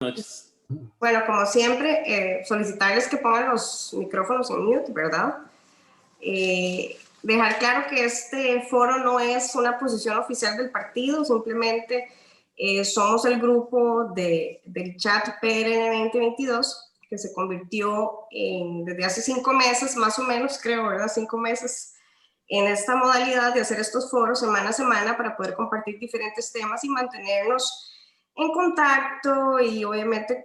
Noches. Bueno, como siempre, solicitarles que pongan los micrófonos en mute, ¿verdad? Dejar claro que este foro no es una posición oficial del partido, simplemente somos el grupo del chat PRN 2022 que se convirtió desde hace 5 meses, más o menos, creo, ¿verdad? 5 meses en esta modalidad de hacer estos foros semana a semana para poder compartir diferentes temas y mantenernos en contacto y obviamente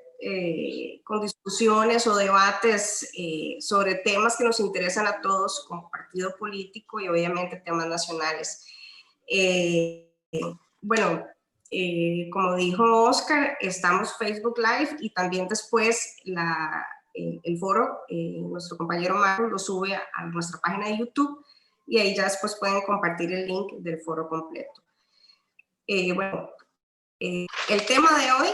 con discusiones o debates sobre temas que nos interesan a todos como partido político y obviamente temas nacionales. Bueno, como dijo Oscar, estamos Facebook Live y también después el foro, nuestro compañero Marcos lo sube a nuestra página de YouTube y ahí ya después pueden compartir el link del foro completo. Bueno, el tema de hoy,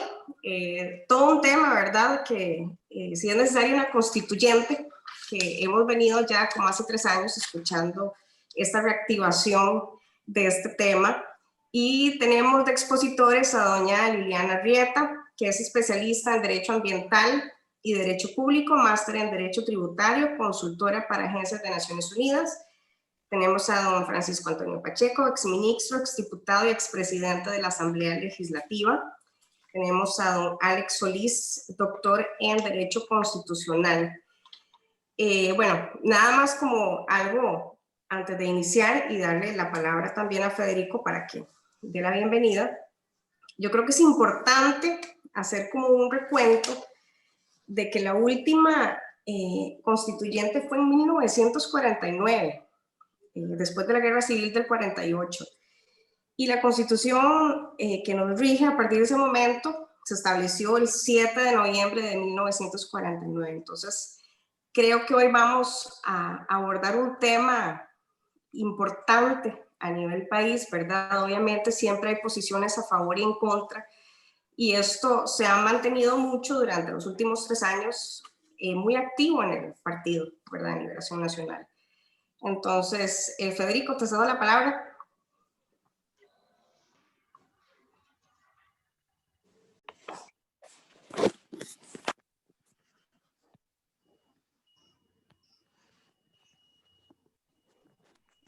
todo un tema, ¿verdad? Que si es necesaria una constituyente, que hemos venido ya como hace 3 años escuchando esta reactivación de este tema. Y tenemos de expositores a doña Liliana Arrieta, que es especialista en Derecho Ambiental y Derecho Público, máster en Derecho Tributario, consultora para agencias de Naciones Unidas. Tenemos a don Francisco Antonio Pacheco, exministro, exdiputado y expresidente de la Asamblea Legislativa. Tenemos a don Alex Solís, doctor en Derecho Constitucional. Bueno, nada más como algo antes de iniciar y darle la palabra también a Federico para que dé la bienvenida. Yo creo que es importante hacer como un recuento de que la última constituyente fue en 1949. Después de la Guerra Civil del 48. Y la Constitución que nos rige a partir de ese momento se estableció el 7 de noviembre de 1949. Entonces, creo que hoy vamos a abordar un tema importante a nivel país, ¿verdad? Obviamente siempre hay posiciones a favor y en contra, y esto se ha mantenido mucho durante los últimos 3 años, muy activo en el partido, ¿verdad? En Liberación Nacional. Entonces, Federico, te cedo la palabra.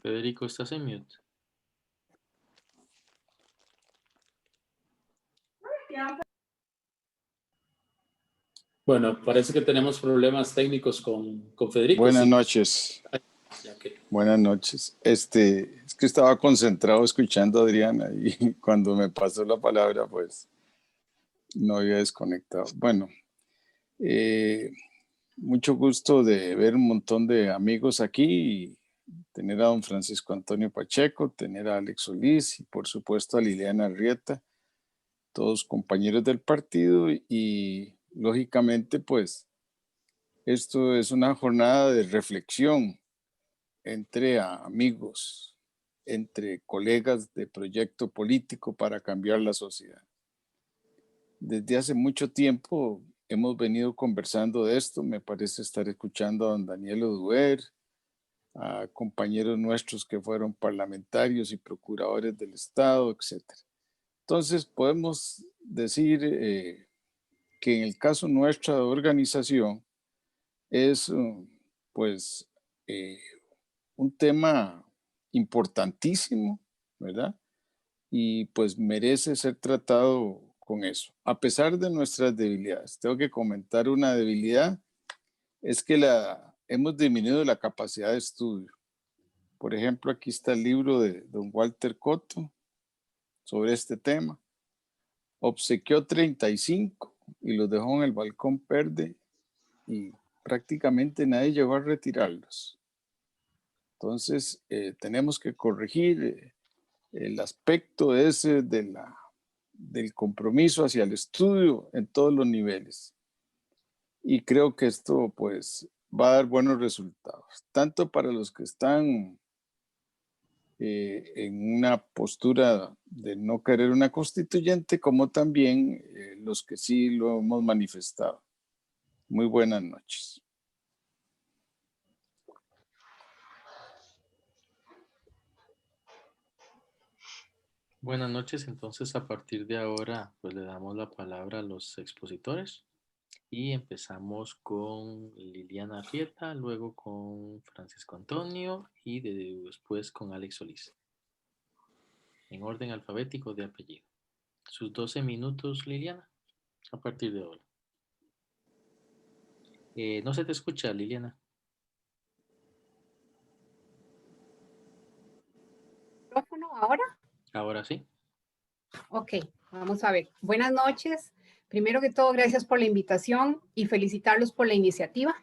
Federico, estás en mute. Bueno, parece que tenemos problemas técnicos con Federico. Buenas sí. Noches. Okay. Buenas noches. Es que estaba concentrado escuchando a Adriana y cuando me pasó la palabra, pues no había desconectado. Bueno, mucho gusto de ver un montón de amigos aquí y tener a don Francisco Antonio Pacheco, tener a Alex Solís y por supuesto a Liliana Arrieta, todos compañeros del partido y lógicamente pues esto es una jornada de reflexión entre amigos, entre colegas de proyecto político para cambiar la sociedad. Desde hace mucho tiempo hemos venido conversando de esto, me parece estar escuchando a don Daniel Oduber, a compañeros nuestros que fueron parlamentarios y procuradores del Estado, etc. Entonces podemos decir que en el caso nuestra de organización es pues un tema importantísimo, ¿verdad? Y pues merece ser tratado con eso. A pesar de nuestras debilidades, tengo que comentar una debilidad, es que hemos disminuido la capacidad de estudio. Por ejemplo, aquí está el libro de don Walter Cotto sobre este tema. Obsequió 35 y los dejó en el balcón verde y prácticamente nadie llegó a retirarlos. Entonces, tenemos que corregir el aspecto ese del compromiso hacia el estudio en todos los niveles. Y creo que esto pues va a dar buenos resultados, tanto para los que están en una postura de no querer una constituyente, como también los que sí lo hemos manifestado. Muy buenas noches. Buenas noches, entonces a partir de ahora pues le damos la palabra a los expositores y empezamos con Liliana Arrieta, luego con Francisco Antonio y después con Alex Solís, en orden alfabético de apellido. Sus 12 minutos, Liliana, a partir de ahora. No se te escucha, Liliana. ¿Micrófono ahora? Ahora sí. Ok, vamos a ver. Buenas noches. Primero que todo, gracias por la invitación y felicitarlos por la iniciativa.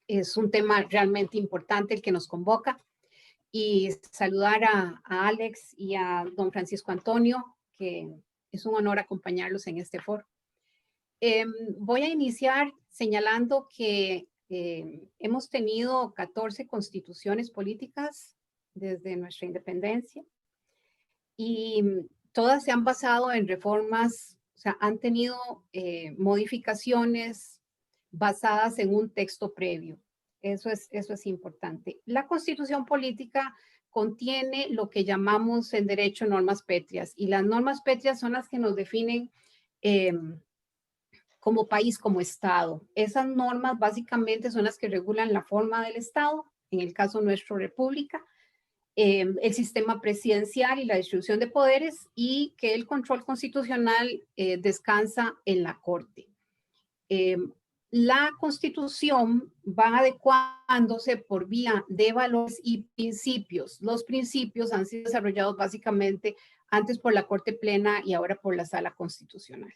Es un tema realmente importante el que nos convoca. Y saludar a Alex y a don Francisco Antonio, que es un honor acompañarlos en este foro. Voy a iniciar señalando que hemos tenido 14 constituciones políticas desde nuestra independencia y todas se han basado en reformas, o sea, han tenido modificaciones basadas en un texto previo. Eso es importante. La Constitución política contiene lo que llamamos en derecho normas pétreas, y las normas pétreas son las que nos definen como país, como Estado. Esas normas básicamente son las que regulan la forma del Estado, en el caso nuestro, república, el sistema presidencial y la distribución de poderes, y que el control constitucional descansa en la Corte. La Constitución va adecuándose por vía de valores y principios. Los principios han sido desarrollados básicamente antes por la Corte Plena y ahora por la Sala Constitucional.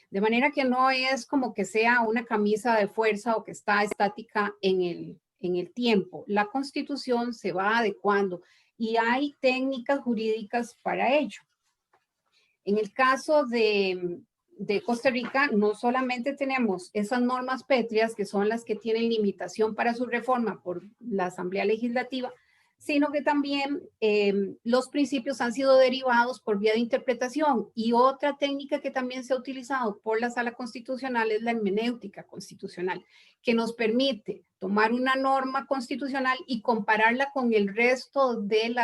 De manera que no es como que sea una camisa de fuerza o que está estática en el tiempo. La Constitución se va adecuando y hay técnicas jurídicas para ello. En el caso de Costa Rica, no solamente tenemos esas normas pétreas, que son las que tienen limitación para su reforma por la Asamblea Legislativa, sino que también los principios han sido derivados por vía de interpretación. Y otra técnica que también se ha utilizado por la Sala Constitucional es la hermenéutica constitucional, que nos permite tomar una norma constitucional y compararla con el resto de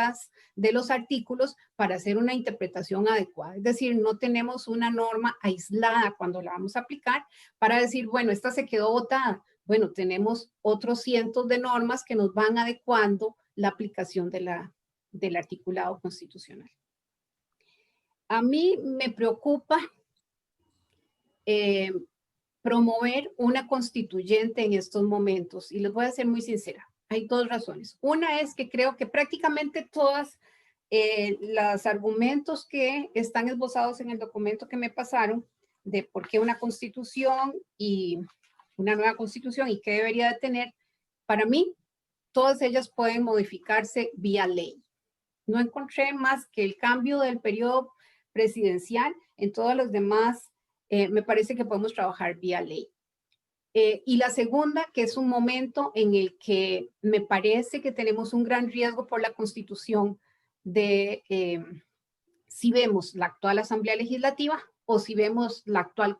los artículos para hacer una interpretación adecuada. Es decir, no tenemos una norma aislada cuando la vamos a aplicar para decir, bueno, esta se quedó botada. Bueno, tenemos otros cientos de normas que nos van adecuando la aplicación del articulado constitucional. A mí me preocupa promover una constituyente en estos momentos, y les voy a ser muy sincera. Hay dos razones. Una es que creo que prácticamente todas los argumentos que están esbozados en el documento que me pasaron de por qué una constitución y una nueva constitución y qué debería de tener, para mí, todas ellas pueden modificarse vía ley. No encontré más que el cambio del periodo presidencial. En todos los demás, me parece que podemos trabajar vía ley. Y la segunda, que es un momento en el que me parece que tenemos un gran riesgo por la Constitución de si vemos la actual Asamblea Legislativa o si vemos la actual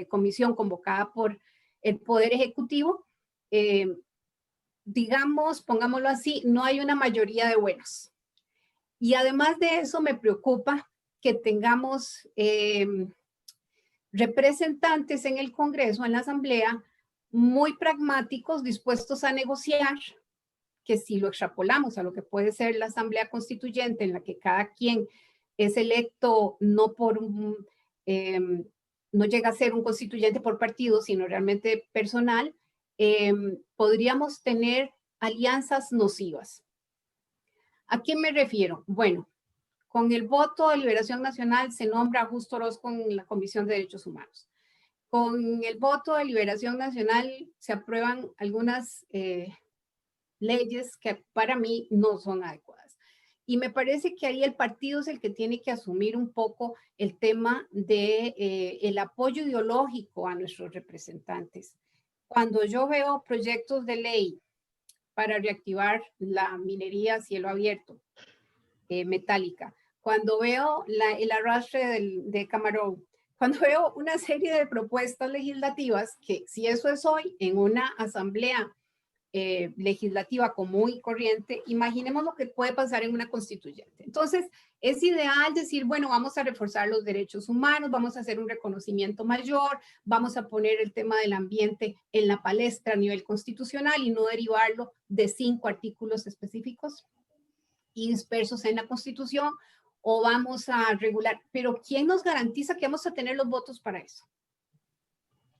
comisión convocada por el Poder Ejecutivo, digamos, pongámoslo así, no hay una mayoría de buenos. Y además de eso me preocupa que tengamos representantes en el Congreso, en la Asamblea, muy pragmáticos, dispuestos a negociar, que si lo extrapolamos a lo que puede ser la Asamblea Constituyente, en la que cada quien es electo no por no llega a ser un constituyente por partido, sino realmente personal, podríamos tener alianzas nocivas. ¿A quién me refiero? Bueno, con el voto de Liberación Nacional se nombra a Justo Orozco en la Comisión de Derechos Humanos. Con el voto de Liberación Nacional se aprueban algunas leyes que para mí no son adecuadas. Y me parece que ahí el partido es el que tiene que asumir un poco el tema de el apoyo ideológico a nuestros representantes. Cuando yo veo proyectos de ley para reactivar la minería a cielo abierto, metálica, cuando veo el arrastre de camarón, cuando veo una serie de propuestas legislativas que si eso es hoy en una asamblea legislativa común y corriente, imaginemos lo que puede pasar en una constituyente. Entonces, es ideal decir, bueno, vamos a reforzar los derechos humanos, vamos a hacer un reconocimiento mayor, vamos a poner el tema del ambiente en la palestra a nivel constitucional y no derivarlo de 5 artículos específicos y dispersos en la Constitución, o vamos a regular. Pero ¿quién nos garantiza que vamos a tener los votos para eso?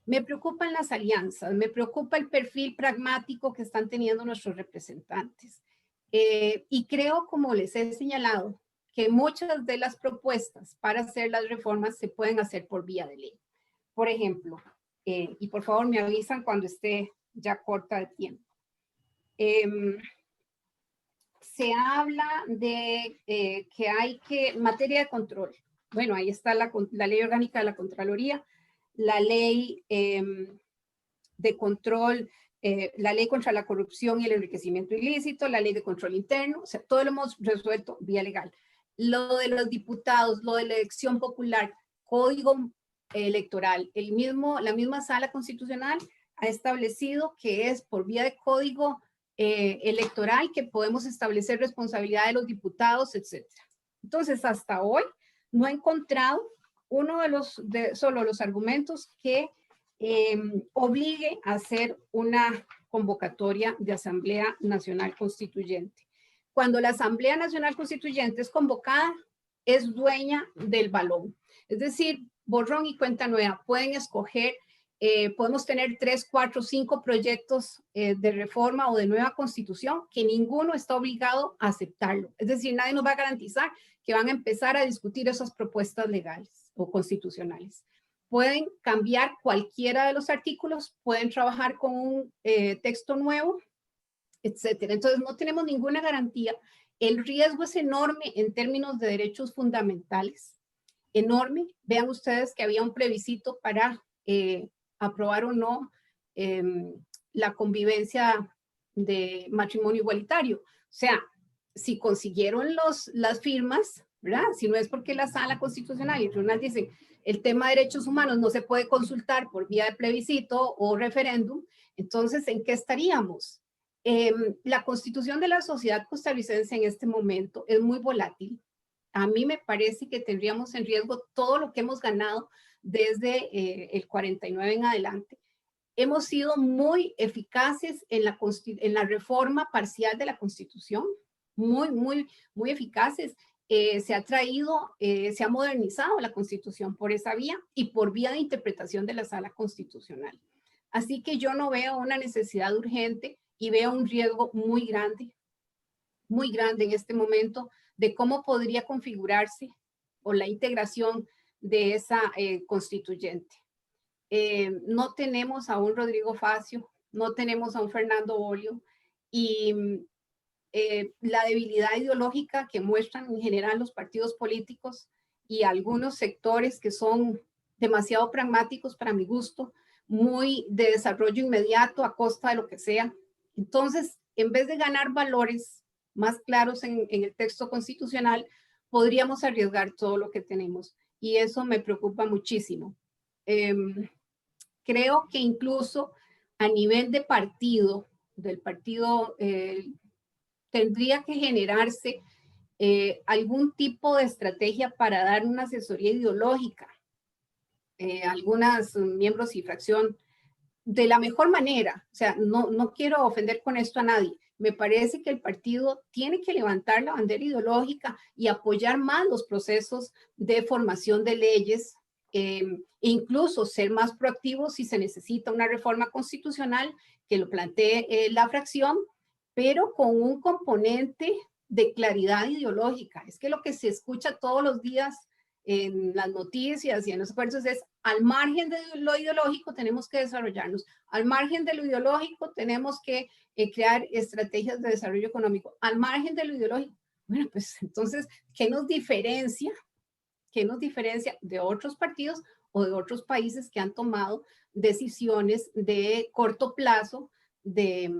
Me preocupan las alianzas, me preocupa el perfil pragmático que están teniendo nuestros representantes. Y creo, como les he señalado, que muchas de las propuestas para hacer las reformas se pueden hacer por vía de ley. Por ejemplo, y por favor me avisan cuando esté ya corta de tiempo. Se habla de que hay que, materia de control. Bueno, ahí está la ley orgánica de la Contraloría, la ley de control, la ley contra la corrupción y el enriquecimiento ilícito, la ley de control interno, o sea, todo lo hemos resuelto vía legal. Lo de los diputados, lo de la elección popular, código electoral, la misma sala constitucional ha establecido que es por vía de código electoral que podemos establecer responsabilidad de los diputados, etc. Entonces, hasta hoy no he encontrado uno solo los argumentos que obligue a hacer una convocatoria de Asamblea Nacional Constituyente. Cuando la Asamblea Nacional Constituyente es convocada, es dueña del balón. Es decir, borrón y cuenta nueva. Pueden escoger, podemos tener 3, 4, 5 proyectos de reforma o de nueva constitución que ninguno está obligado a aceptarlo. Es decir, nadie nos va a garantizar que van a empezar a discutir esas propuestas legales o constitucionales. Pueden cambiar cualquiera de los artículos, pueden trabajar con un texto nuevo, etcétera. Entonces no tenemos ninguna garantía. El riesgo es enorme en términos de derechos fundamentales, enorme. Vean ustedes que había un plebiscito para aprobar o no la convivencia de matrimonio igualitario. O sea, si consiguieron las firmas, ¿verdad? Si no es porque la sala constitucional y el tribunal dicen el tema de derechos humanos no se puede consultar por vía de plebiscito o referéndum, entonces, ¿en qué estaríamos? La constitución de la sociedad costarricense en este momento es muy volátil. A mí me parece que tendríamos en riesgo todo lo que hemos ganado desde el 49 en adelante. Hemos sido muy eficaces en la reforma parcial de la Constitución, muy eficaces. Se ha modernizado la Constitución por esa vía y por vía de interpretación de la Sala Constitucional. Así que yo no veo una necesidad urgente y veo un riesgo muy grande en este momento de cómo podría configurarse o la integración de esa constituyente. No tenemos a un Rodrigo Facio, no tenemos a un Fernando Bolio y la debilidad ideológica que muestran en general los partidos políticos y algunos sectores que son demasiado pragmáticos para mi gusto, muy de desarrollo inmediato a costa de lo que sea. Entonces, en vez de ganar valores más claros en el texto constitucional, podríamos arriesgar todo lo que tenemos y eso me preocupa muchísimo. Creo que incluso a nivel de partido, del partido, tendría que generarse algún tipo de estrategia para dar una asesoría ideológica a algunos miembros y fracción de la mejor manera. O sea, no quiero ofender con esto a nadie. Me parece que el partido tiene que levantar la bandera ideológica y apoyar más los procesos de formación de leyes, e incluso ser más proactivos si se necesita una reforma constitucional que lo plantee la fracción, pero con un componente de claridad ideológica. Es que lo que se escucha todos los días en las noticias y en los esfuerzos es al margen de lo ideológico tenemos que desarrollarnos, al margen de lo ideológico tenemos que crear estrategias de desarrollo económico, al margen de lo ideológico. Bueno, pues entonces, ¿qué nos diferencia de otros partidos o de otros países que han tomado decisiones de corto plazo de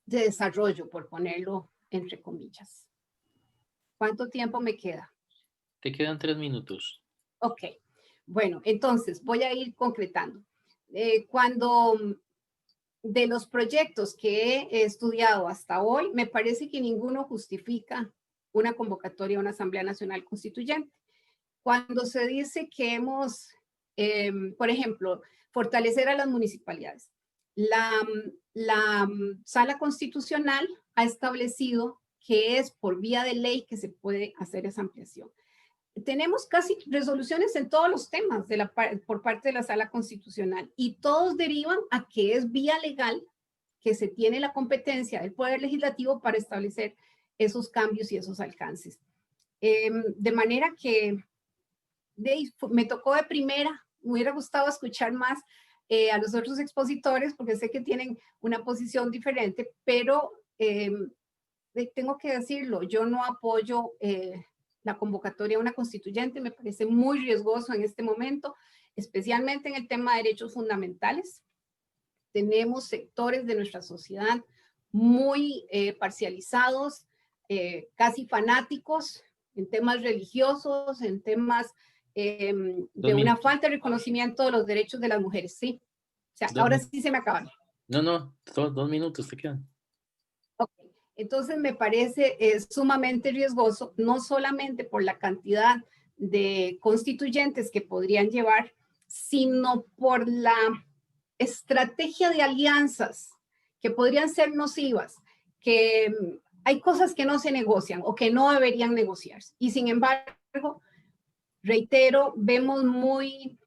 desarrollo, por ponerlo entre comillas? ¿Cuánto tiempo me queda? Te quedan 3 minutos. Ok, bueno, entonces voy a ir concretando. Cuando de los proyectos que he estudiado hasta hoy, me parece que ninguno justifica una convocatoria a una Asamblea Nacional Constituyente. Cuando se dice que hemos, por ejemplo, fortalecer a las municipalidades, la Sala Constitucional ha establecido que es por vía de ley que se puede hacer esa ampliación. Tenemos casi resoluciones en todos los temas por parte de la Sala Constitucional y todos derivan a que es vía legal que se tiene la competencia del Poder Legislativo para establecer esos cambios y esos alcances. De manera que me tocó de primera, me hubiera gustado escuchar más a los otros expositores porque sé que tienen una posición diferente, pero tengo que decirlo, yo no apoyo la convocatoria a una constituyente, me parece muy riesgoso en este momento, especialmente en el tema de derechos fundamentales. Tenemos sectores de nuestra sociedad muy parcializados, casi fanáticos en temas religiosos, en temas de una falta de reconocimiento de los derechos de las mujeres, sí. O sea, ahora sí se me acaban. No, 2 minutos te quedan. Ok, entonces me parece sumamente riesgoso, no solamente por la cantidad de constituyentes que podrían llevar, sino por la estrategia de alianzas que podrían ser nocivas, que hay cosas que no se negocian o que no deberían negociarse. Y sin embargo, reitero, vemos muy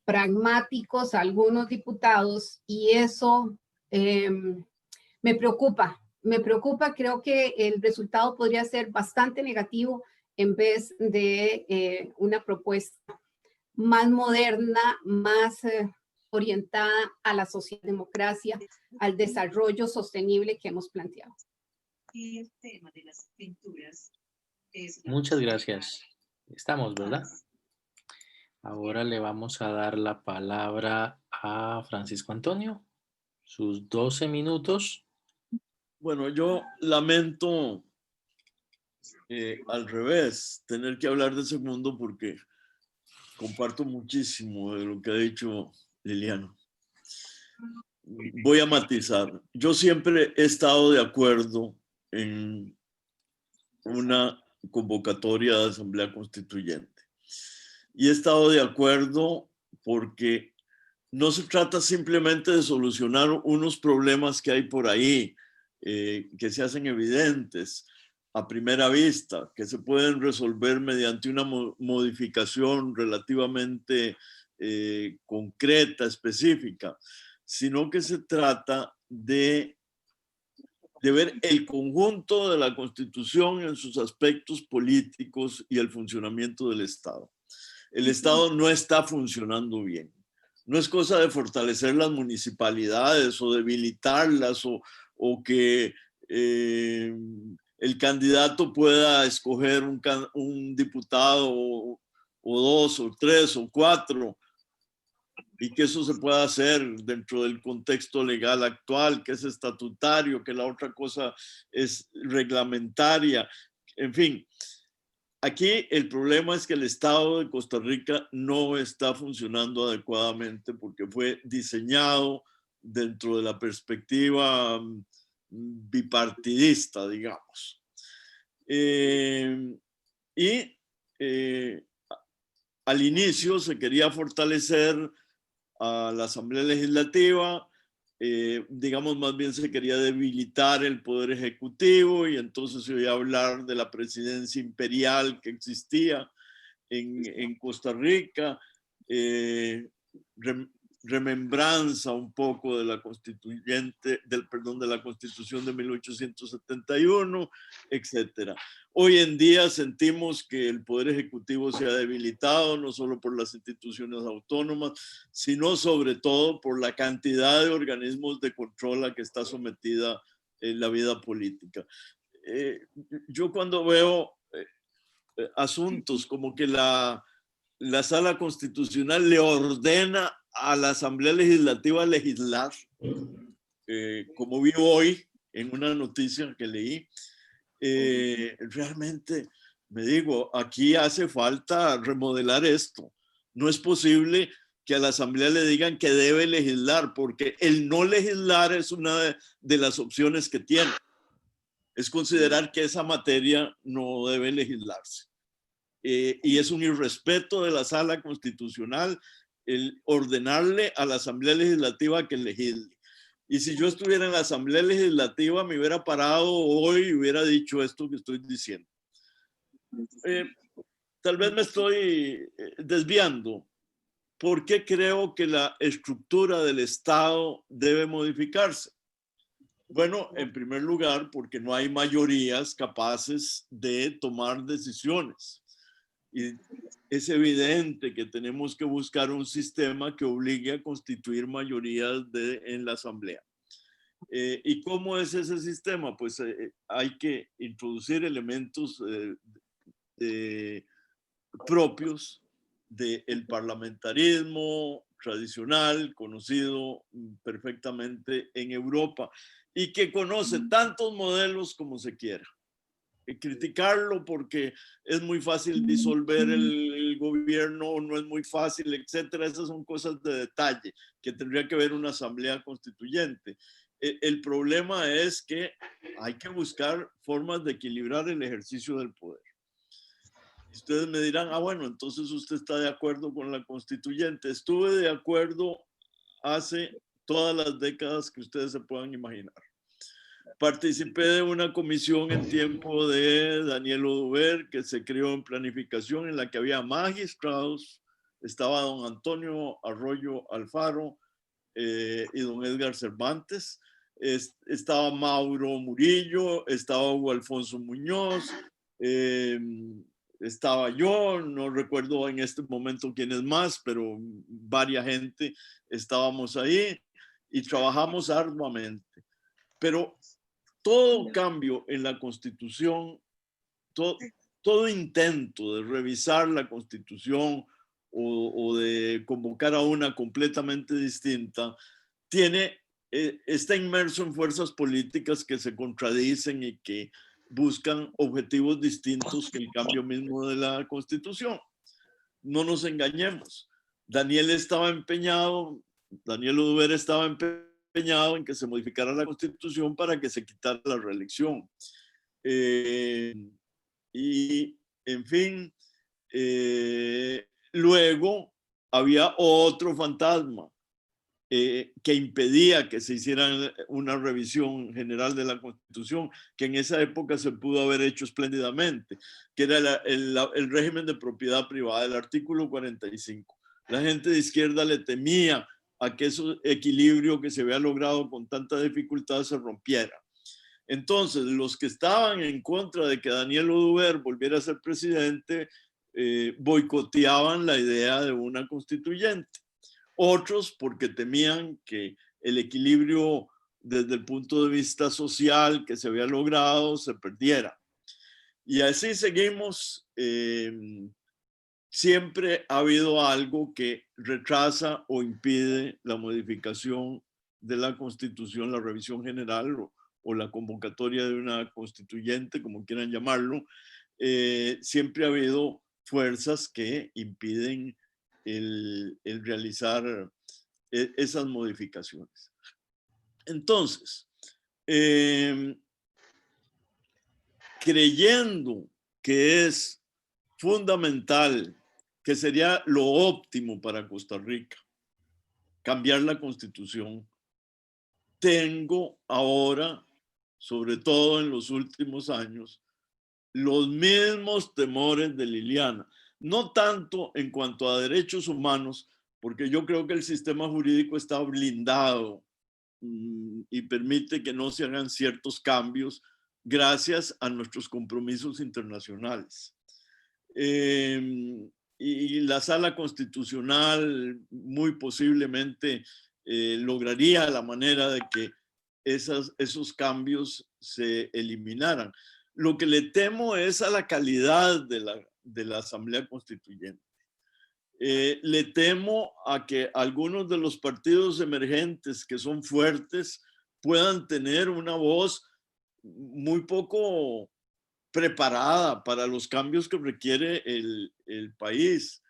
pragmáticos a algunos diputados y eso me preocupa. Me preocupa, creo que el resultado podría ser bastante negativo en vez de una propuesta más moderna, más orientada a la socialdemocracia, al desarrollo sostenible que hemos planteado. Y el tema de las pinturas es... Muchas gracias. Estamos, ¿verdad? Ahora le vamos a dar la palabra a Francisco Antonio. Sus 12 minutos. Bueno, yo lamento al revés tener que hablar de segundo porque comparto muchísimo de lo que ha dicho Liliana. Voy a matizar. Yo siempre he estado de acuerdo en una convocatoria de Asamblea Constituyente. Y he estado de acuerdo porque no se trata simplemente de solucionar unos problemas que hay por ahí, que se hacen evidentes a primera vista, que se pueden resolver mediante una modificación relativamente concreta, específica, sino que se trata de ver el conjunto de la Constitución en sus aspectos políticos y el funcionamiento del Estado. El Estado no está funcionando bien. No es cosa de fortalecer las municipalidades o debilitarlas o que el candidato pueda escoger un diputado o 2 o 3 o 4 y que eso se pueda hacer dentro del contexto legal actual, que es estatutario, que la otra cosa es reglamentaria. En fin, aquí el problema es que el Estado de Costa Rica no está funcionando adecuadamente porque fue diseñado dentro de la perspectiva bipartidista, digamos. Al inicio se quería fortalecer a la Asamblea Legislativa, digamos, más bien se quería debilitar el Poder Ejecutivo y entonces se oía hablar de la presidencia imperial que existía en Costa Rica, remembranza un poco de la de la Constitución de 1871, etcétera. Hoy en día sentimos que el Poder Ejecutivo se ha debilitado, no solo por las instituciones autónomas, sino sobre todo por la cantidad de organismos de control a que está sometida la vida política. Yo cuando veo asuntos como que la Sala Constitucional le ordena a la Asamblea Legislativa legislar, como vi hoy en una noticia que leí, realmente me digo, aquí hace falta remodelar esto. No es posible que a la Asamblea le digan que debe legislar, porque el no legislar es una de las opciones que tiene. Es considerar que esa materia no debe legislarse. Y es un irrespeto de la Sala Constitucional el ordenarle a la Asamblea Legislativa que legisle. Y si yo estuviera en la Asamblea Legislativa, me hubiera parado hoy y hubiera dicho esto que estoy diciendo. Tal vez me estoy desviando. ¿Por qué creo que la estructura del Estado debe modificarse? Bueno, en primer lugar, porque no hay mayorías capaces de tomar decisiones. Y es evidente que tenemos que buscar un sistema que obligue a constituir mayorías en la Asamblea. ¿Y cómo es ese sistema? Pues hay que introducir elementos propios del parlamentarismo tradicional, conocido perfectamente en Europa y que conoce tantos modelos como se quiera. Criticarlo porque es muy fácil disolver el gobierno, no es muy fácil, etcétera. Esas son cosas de detalle que tendría que ver una asamblea constituyente. El problema es que hay que buscar formas de equilibrar el ejercicio del poder. Ustedes me dirán, bueno, entonces usted está de acuerdo con la constituyente. Estuve de acuerdo hace todas las décadas que ustedes se puedan imaginar. Participé de una comisión en tiempo de Daniel Oduber que se creó en planificación en la que había magistrados, estaba don Antonio Arroyo Alfaro y don Edgar Cervantes, estaba Mauro Murillo, estaba Hugo Alfonso Muñoz, estaba yo, no recuerdo en este momento quién es más, pero varia gente estábamos ahí y trabajamos arduamente. Pero todo cambio en la Constitución, todo intento de revisar la Constitución o de convocar a una completamente distinta, está inmerso en fuerzas políticas que se contradicen y que buscan objetivos distintos que el cambio mismo de la Constitución. No nos engañemos. Daniel Oduber estaba empeñado en que se modificara la Constitución para que se quitara la reelección. Y, en fin, luego había otro fantasma que impedía que se hiciera una revisión general de la Constitución, que en esa época se pudo haber hecho espléndidamente, que era el régimen de propiedad privada, el artículo 45. La gente de izquierda le temía a que ese equilibrio que se había logrado con tanta dificultad se rompiera. Entonces, los que estaban en contra de que Daniel Oduber volviera a ser presidente, boicoteaban la idea de una constituyente. Otros porque temían que el equilibrio desde el punto de vista social que se había logrado se perdiera. Y así seguimos. Siempre ha habido algo que retrasa o impide la modificación de la Constitución, la revisión general o la convocatoria de una constituyente, como quieran llamarlo. Siempre ha habido fuerzas que impiden el realizar esas modificaciones. Entonces, creyendo que es fundamental, que sería lo óptimo para Costa Rica, cambiar la Constitución, tengo ahora, sobre todo en los últimos años, los mismos temores de Liliana. No tanto en cuanto a derechos humanos, porque yo creo que el sistema jurídico está blindado y permite que no se hagan ciertos cambios gracias a nuestros compromisos internacionales. Y la Sala Constitucional muy posiblemente lograría la manera de que esos cambios se eliminaran. Lo que le temo es a la calidad de la Asamblea Constituyente. Le temo a que algunos de los partidos emergentes que son fuertes puedan tener una voz muy poco preparada para los cambios que requiere el país.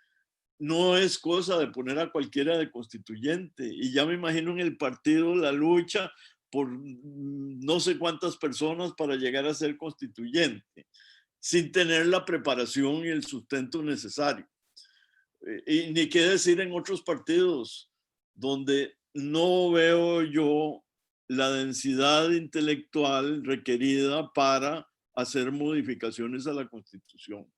no es cosa de poner a cualquiera de constituyente. Y ya me imagino en el partido la lucha por no sé cuántas personas para llegar a ser constituyente, sin tener la preparación y el sustento necesario. Y ni qué decir en otros partidos donde no veo yo la densidad intelectual requerida para hacer modificaciones a la Constitución.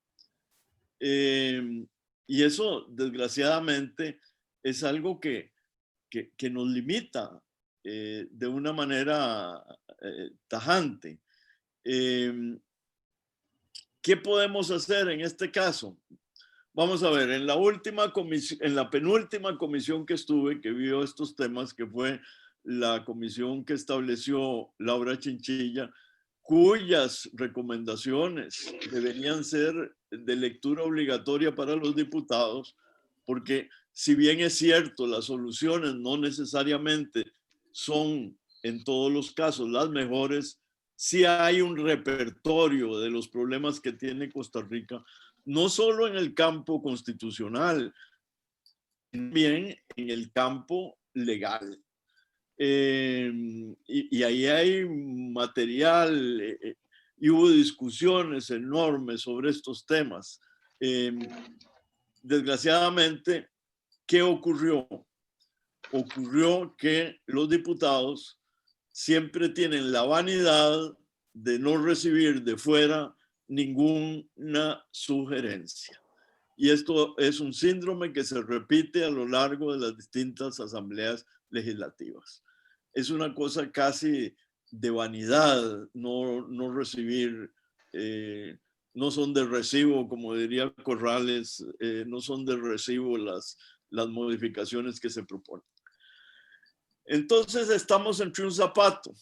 Y eso, desgraciadamente, es algo que nos limita de una manera tajante. ¿Qué podemos hacer en este caso? Vamos a ver, en la penúltima comisión que estuve, que vio estos temas, que fue la comisión que estableció Laura Chinchilla, cuyas recomendaciones deberían ser de lectura obligatoria para los diputados, porque si bien es cierto, las soluciones no necesariamente son en todos los casos las mejores, sí hay un repertorio de los problemas que tiene Costa Rica, no solo en el campo constitucional, también en el campo legal. Y ahí hay material y hubo discusiones enormes sobre estos temas. Desgraciadamente, ¿qué ocurrió? Ocurrió que los diputados siempre tienen la vanidad de no recibir de fuera ninguna sugerencia. Y esto es un síndrome que se repite a lo largo de las distintas asambleas legislativas. Es una cosa casi de vanidad no recibir, no son de recibo, como diría Corrales, no son de recibo las modificaciones que se proponen. Entonces estamos entre un zapato,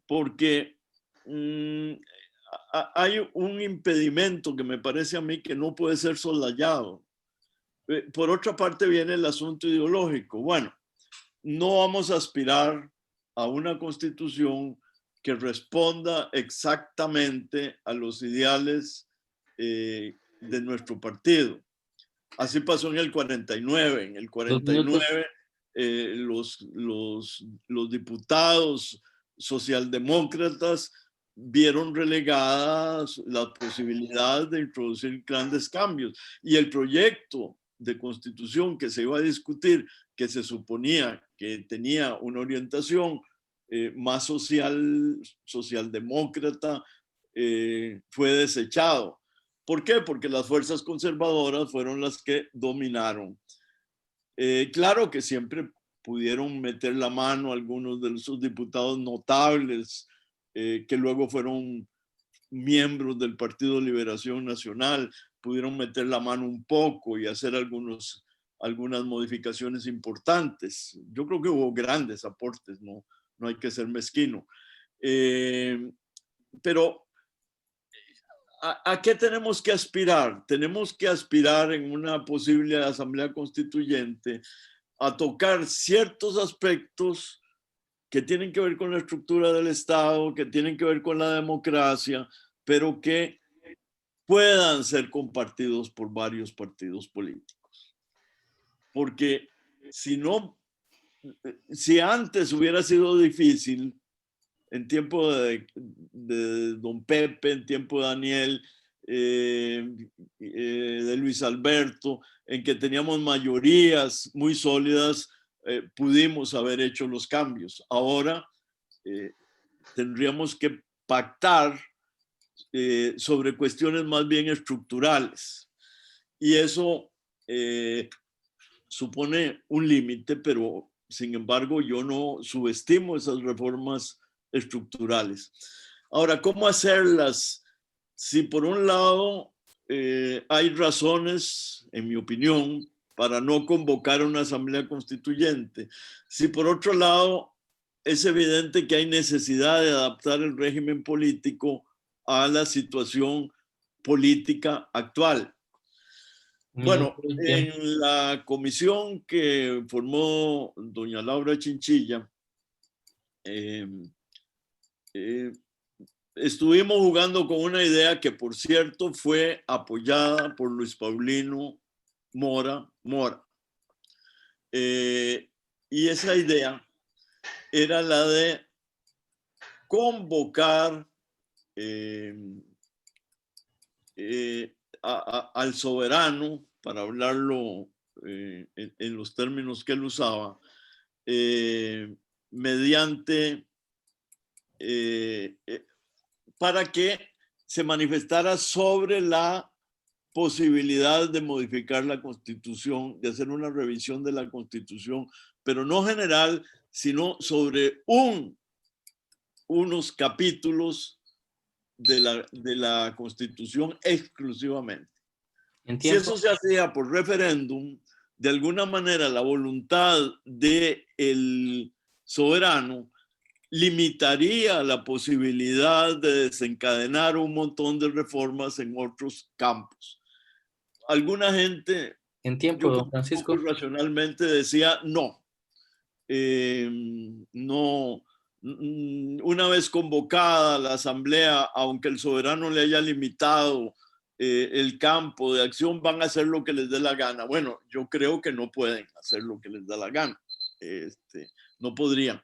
porque hay un impedimento que me parece a mí que no puede ser soslayado. Por otra parte viene el asunto ideológico. Bueno, no vamos a aspirar a una constitución que responda exactamente a los ideales de nuestro partido. Así pasó en el 49. En el 49 los diputados socialdemócratas vieron relegadas las posibilidades de introducir grandes cambios. Y el proyecto de constitución que se iba a discutir, que se suponía que tenía una orientación más socialdemócrata, fue desechado. ¿Por qué? Porque las fuerzas conservadoras fueron las que dominaron. Claro que siempre pudieron meter la mano algunos de esos diputados notables que luego fueron miembros del Partido Liberación Nacional, pudieron meter la mano un poco y hacer algunas modificaciones importantes. Yo creo que hubo grandes aportes, no hay que ser mezquino. Pero ¿a qué tenemos que aspirar? Tenemos que aspirar en una posible asamblea constituyente a tocar ciertos aspectos que tienen que ver con la estructura del Estado, que tienen que ver con la democracia, pero que puedan ser compartidos por varios partidos políticos. Porque si antes hubiera sido difícil, en tiempo de don Pepe, en tiempo de Daniel, de Luis Alberto, en que teníamos mayorías muy sólidas, pudimos haber hecho los cambios. Ahora tendríamos que pactar sobre cuestiones más bien estructurales. Y eso supone un límite, pero sin embargo yo no subestimo esas reformas estructurales. Ahora, ¿cómo hacerlas? Si por un lado hay razones, en mi opinión, para no convocar una asamblea constituyente, si por otro lado es evidente que hay necesidad de adaptar el régimen político a la situación política actual. Bueno, en la comisión que formó doña Laura Chinchilla, estuvimos jugando con una idea que, por cierto, fue apoyada por Luis Paulino Mora, Mora. Y esa idea era la de convocar al soberano, para hablarlo en los términos que él usaba, mediante, para que se manifestara sobre la posibilidad de modificar la Constitución, de hacer una revisión de la Constitución, pero no general, sino sobre unos capítulos de la Constitución exclusivamente. Si eso se hacía por referéndum, de alguna manera la voluntad del soberano limitaría la posibilidad de desencadenar un montón de reformas en otros campos. Alguna gente, en tiempo, don Francisco, racionalmente decía no. No, una vez convocada la asamblea, aunque el soberano le haya limitado el campo de acción, van a hacer lo que les dé la gana. Bueno, yo creo que no pueden hacer lo que les da la gana. No podrían.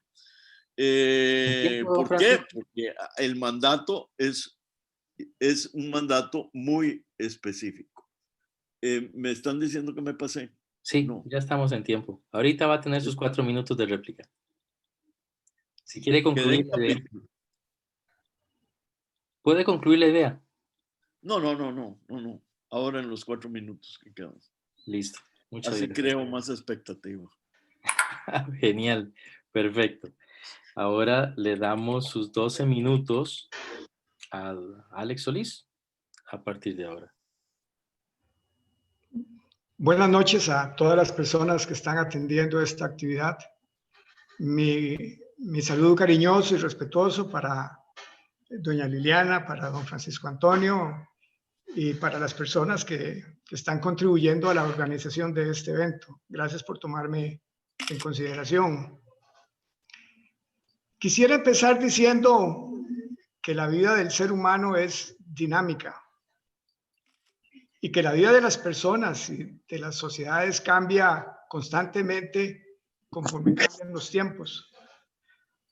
¿Por qué? Porque el mandato es un mandato muy específico. ¿Me están diciendo que me pasé? Sí, no. Ya estamos en tiempo. Ahorita va a tener sus 4 minutos de réplica. Si quiere concluir la idea. ¿Puede concluir la idea? No. Ahora en los 4 minutos que quedan. Listo. Muchas Así gracias. creo más expectativa. Genial. Perfecto. Ahora le damos sus 12 minutos a Alex Solís a partir de ahora. Buenas noches a todas las personas que están atendiendo esta actividad. Mi saludo cariñoso y respetuoso para doña Liliana, para don Francisco Antonio y para las personas que están contribuyendo a la organización de este evento. Gracias por tomarme en consideración. Quisiera empezar diciendo que la vida del ser humano es dinámica y que la vida de las personas y de las sociedades cambia constantemente conforme cambian los tiempos.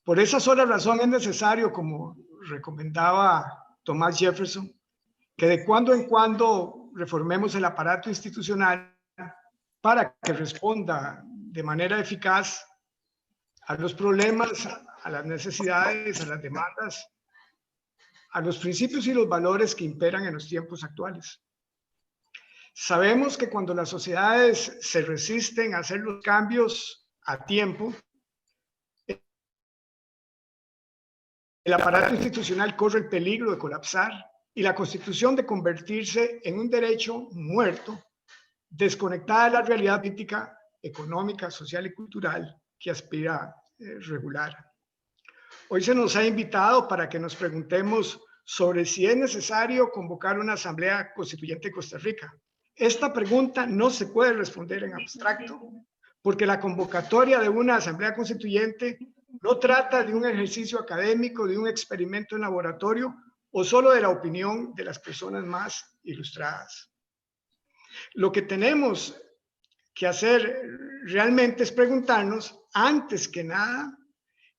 Por esa sola razón es necesario, como recomendaba Thomas Jefferson, que de cuando en cuando reformemos el aparato institucional para que responda de manera eficaz a los problemas, a las necesidades, a las demandas, a los principios y los valores que imperan en los tiempos actuales. Sabemos que cuando las sociedades se resisten a hacer los cambios a tiempo, el aparato institucional corre el peligro de colapsar y la Constitución de convertirse en un derecho muerto, desconectada de la realidad política, económica, social y cultural que aspira a regular. Hoy se nos ha invitado para que nos preguntemos sobre si es necesario convocar una Asamblea Constituyente de Costa Rica. Esta pregunta no se puede responder en abstracto, porque la convocatoria de una Asamblea Constituyente no trata de un ejercicio académico, de un experimento en laboratorio o solo de la opinión de las personas más ilustradas. Lo que tenemos que hacer realmente es preguntarnos, antes que nada,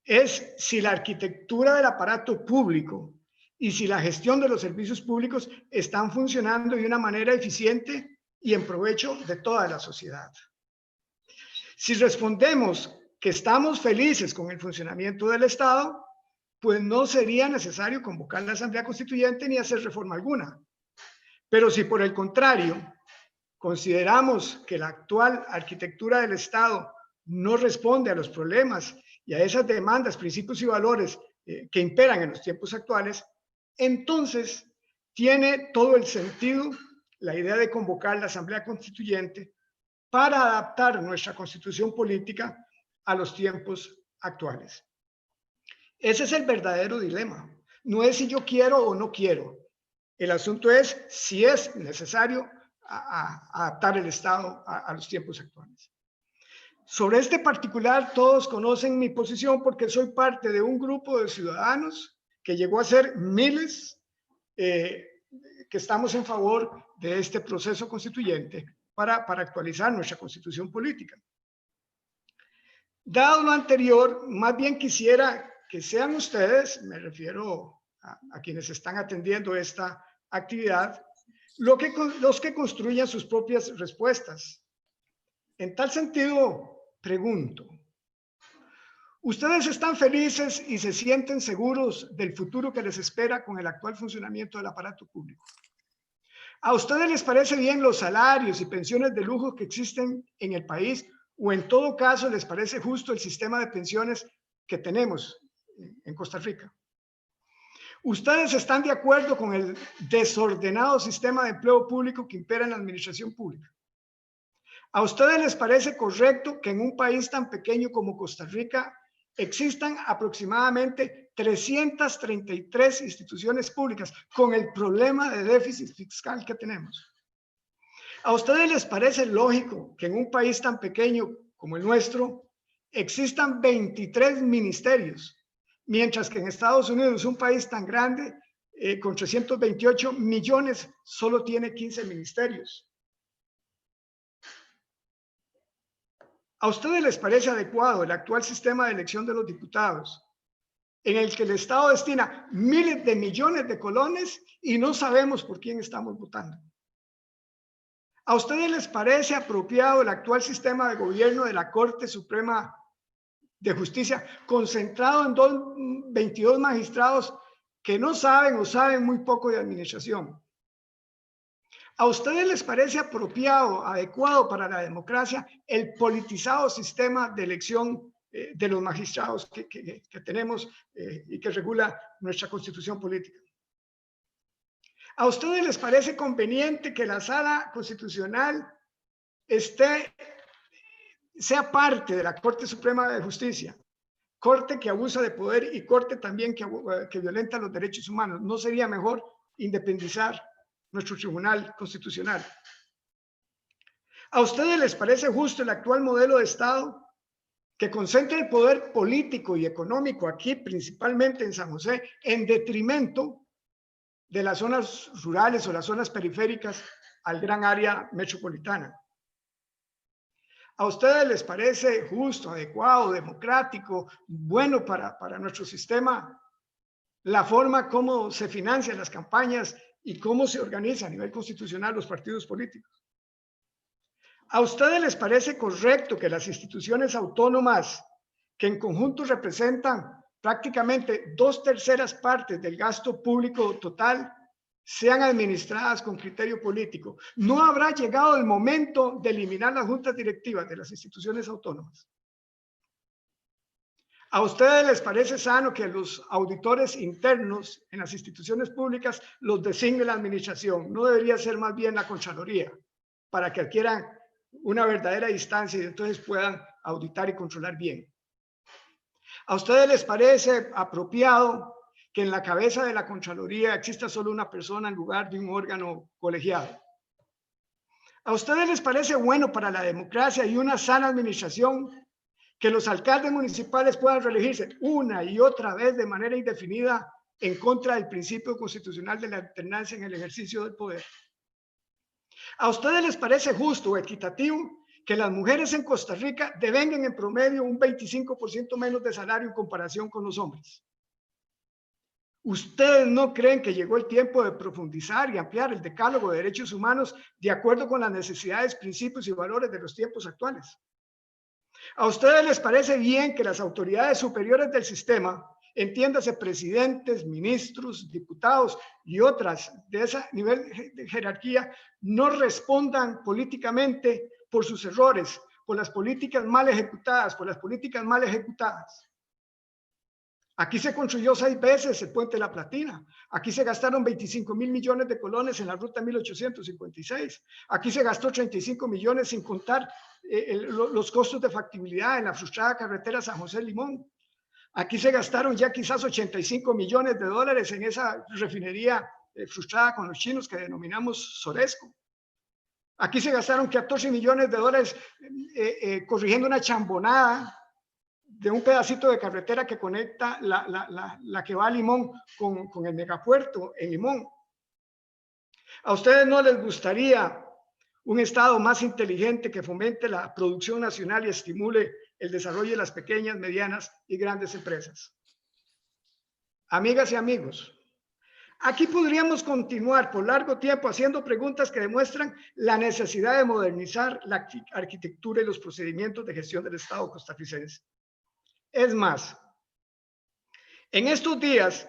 es si la arquitectura del aparato público y si la gestión de los servicios públicos están funcionando de una manera eficiente y en provecho de toda la sociedad. Si respondemos que estamos felices con el funcionamiento del Estado, pues no sería necesario convocar la Asamblea Constituyente ni hacer reforma alguna. Pero si por el contrario consideramos que la actual arquitectura del Estado no responde a los problemas y a esas demandas, principios y valores que imperan en los tiempos actuales, entonces tiene todo el sentido la idea de convocar la Asamblea Constituyente para adaptar nuestra constitución política a los tiempos actuales. Ese es el verdadero dilema. No es si yo quiero o no quiero. El asunto es si es necesario adaptar el Estado a los tiempos actuales. Sobre este particular, todos conocen mi posición porque soy parte de un grupo de ciudadanos que llegó a ser miles que estamos en favor de este proceso constituyente para actualizar nuestra constitución política. Dado lo anterior, más bien quisiera que sean ustedes, me refiero a quienes están atendiendo esta actividad, los que construyan sus propias respuestas. En tal sentido, pregunto, ¿ustedes están felices y se sienten seguros del futuro que les espera con el actual funcionamiento del aparato público? ¿A ustedes les parece bien los salarios y pensiones de lujo que existen en el país? ¿O en todo caso les parece justo el sistema de pensiones que tenemos en Costa Rica? ¿Ustedes están de acuerdo con el desordenado sistema de empleo público que impera en la administración pública? ¿A ustedes les parece correcto que en un país tan pequeño como Costa Rica existan aproximadamente 333 instituciones públicas con el problema de déficit fiscal que tenemos? ¿A ustedes les parece lógico que en un país tan pequeño como el nuestro existan 23 ministerios, mientras que en Estados Unidos, un país tan grande, con 328 millones, solo tiene 15 ministerios? ¿A ustedes les parece adecuado el actual sistema de elección de los diputados, en el que el Estado destina miles de millones de colones y no sabemos por quién estamos votando? ¿A ustedes les parece apropiado el actual sistema de gobierno de la Corte Suprema de Justicia, concentrado en 22 magistrados que no saben o saben muy poco de administración? ¿A ustedes les parece apropiado, adecuado para la democracia, el politizado sistema de elección de los magistrados que tenemos y que regula nuestra constitución política? ¿A ustedes les parece conveniente que la Sala Constitucional sea parte de la Corte Suprema de Justicia? Corte que abusa de poder y corte también que violenta los derechos humanos. ¿No sería mejor independizar nuestro Tribunal Constitucional? ¿A ustedes les parece justo el actual modelo de Estado que concentra el poder político y económico aquí, principalmente en San José, en detrimento de las zonas rurales o las zonas periféricas al gran área metropolitana? ¿A ustedes les parece justo, adecuado, democrático, bueno para nuestro sistema la forma como se financian las campañas y cómo se organiza a nivel constitucional los partidos políticos? ¿A ustedes les parece correcto que las instituciones autónomas, que en conjunto representan prácticamente 2/3 partes del gasto público total, sean administradas con criterio político? ¿No habrá llegado el momento de eliminar las juntas directivas de las instituciones autónomas? ¿A ustedes les parece sano que los auditores internos en las instituciones públicas los designe la administración? ¿No debería ser más bien la Contraloría, para que adquieran una verdadera distancia y entonces puedan auditar y controlar bien? ¿A ustedes les parece apropiado que en la cabeza de la Contraloría exista solo una persona en lugar de un órgano colegiado? ¿A ustedes les parece bueno para la democracia y una sana administración que los alcaldes municipales puedan reelegirse una y otra vez de manera indefinida en contra del principio constitucional de la alternancia en el ejercicio del poder? ¿A ustedes les parece justo o equitativo que las mujeres en Costa Rica devengan en promedio un 25% menos de salario en comparación con los hombres? ¿Ustedes no creen que llegó el tiempo de profundizar y ampliar el decálogo de derechos humanos de acuerdo con las necesidades, principios y valores de los tiempos actuales? ¿A ustedes les parece bien que las autoridades superiores del sistema, entiéndase presidentes, ministros, diputados y otras de ese nivel de jerarquía, no respondan políticamente por sus errores, por las políticas mal ejecutadas, Aquí se construyó 6 veces el Puente de la Platina. Aquí se gastaron 25.000 millones de colones en la ruta 1856. Aquí se gastó 35 millones sin contar los costos de factibilidad en la frustrada carretera San José-Limón. Aquí se gastaron ya quizás 85 millones de dólares en esa refinería frustrada con los chinos que denominamos Soresco. Aquí se gastaron 14 millones de dólares corrigiendo una chambonada de un pedacito de carretera que conecta la que va a Limón con el megapuerto en Limón. ¿A ustedes no les gustaría un Estado más inteligente que fomente la producción nacional y estimule el desarrollo de las pequeñas, medianas y grandes empresas. Amigas y amigos, aquí podríamos continuar por largo tiempo haciendo preguntas que demuestran la necesidad de modernizar la arquitectura y los procedimientos de gestión del Estado costarricense. Es más, en estos días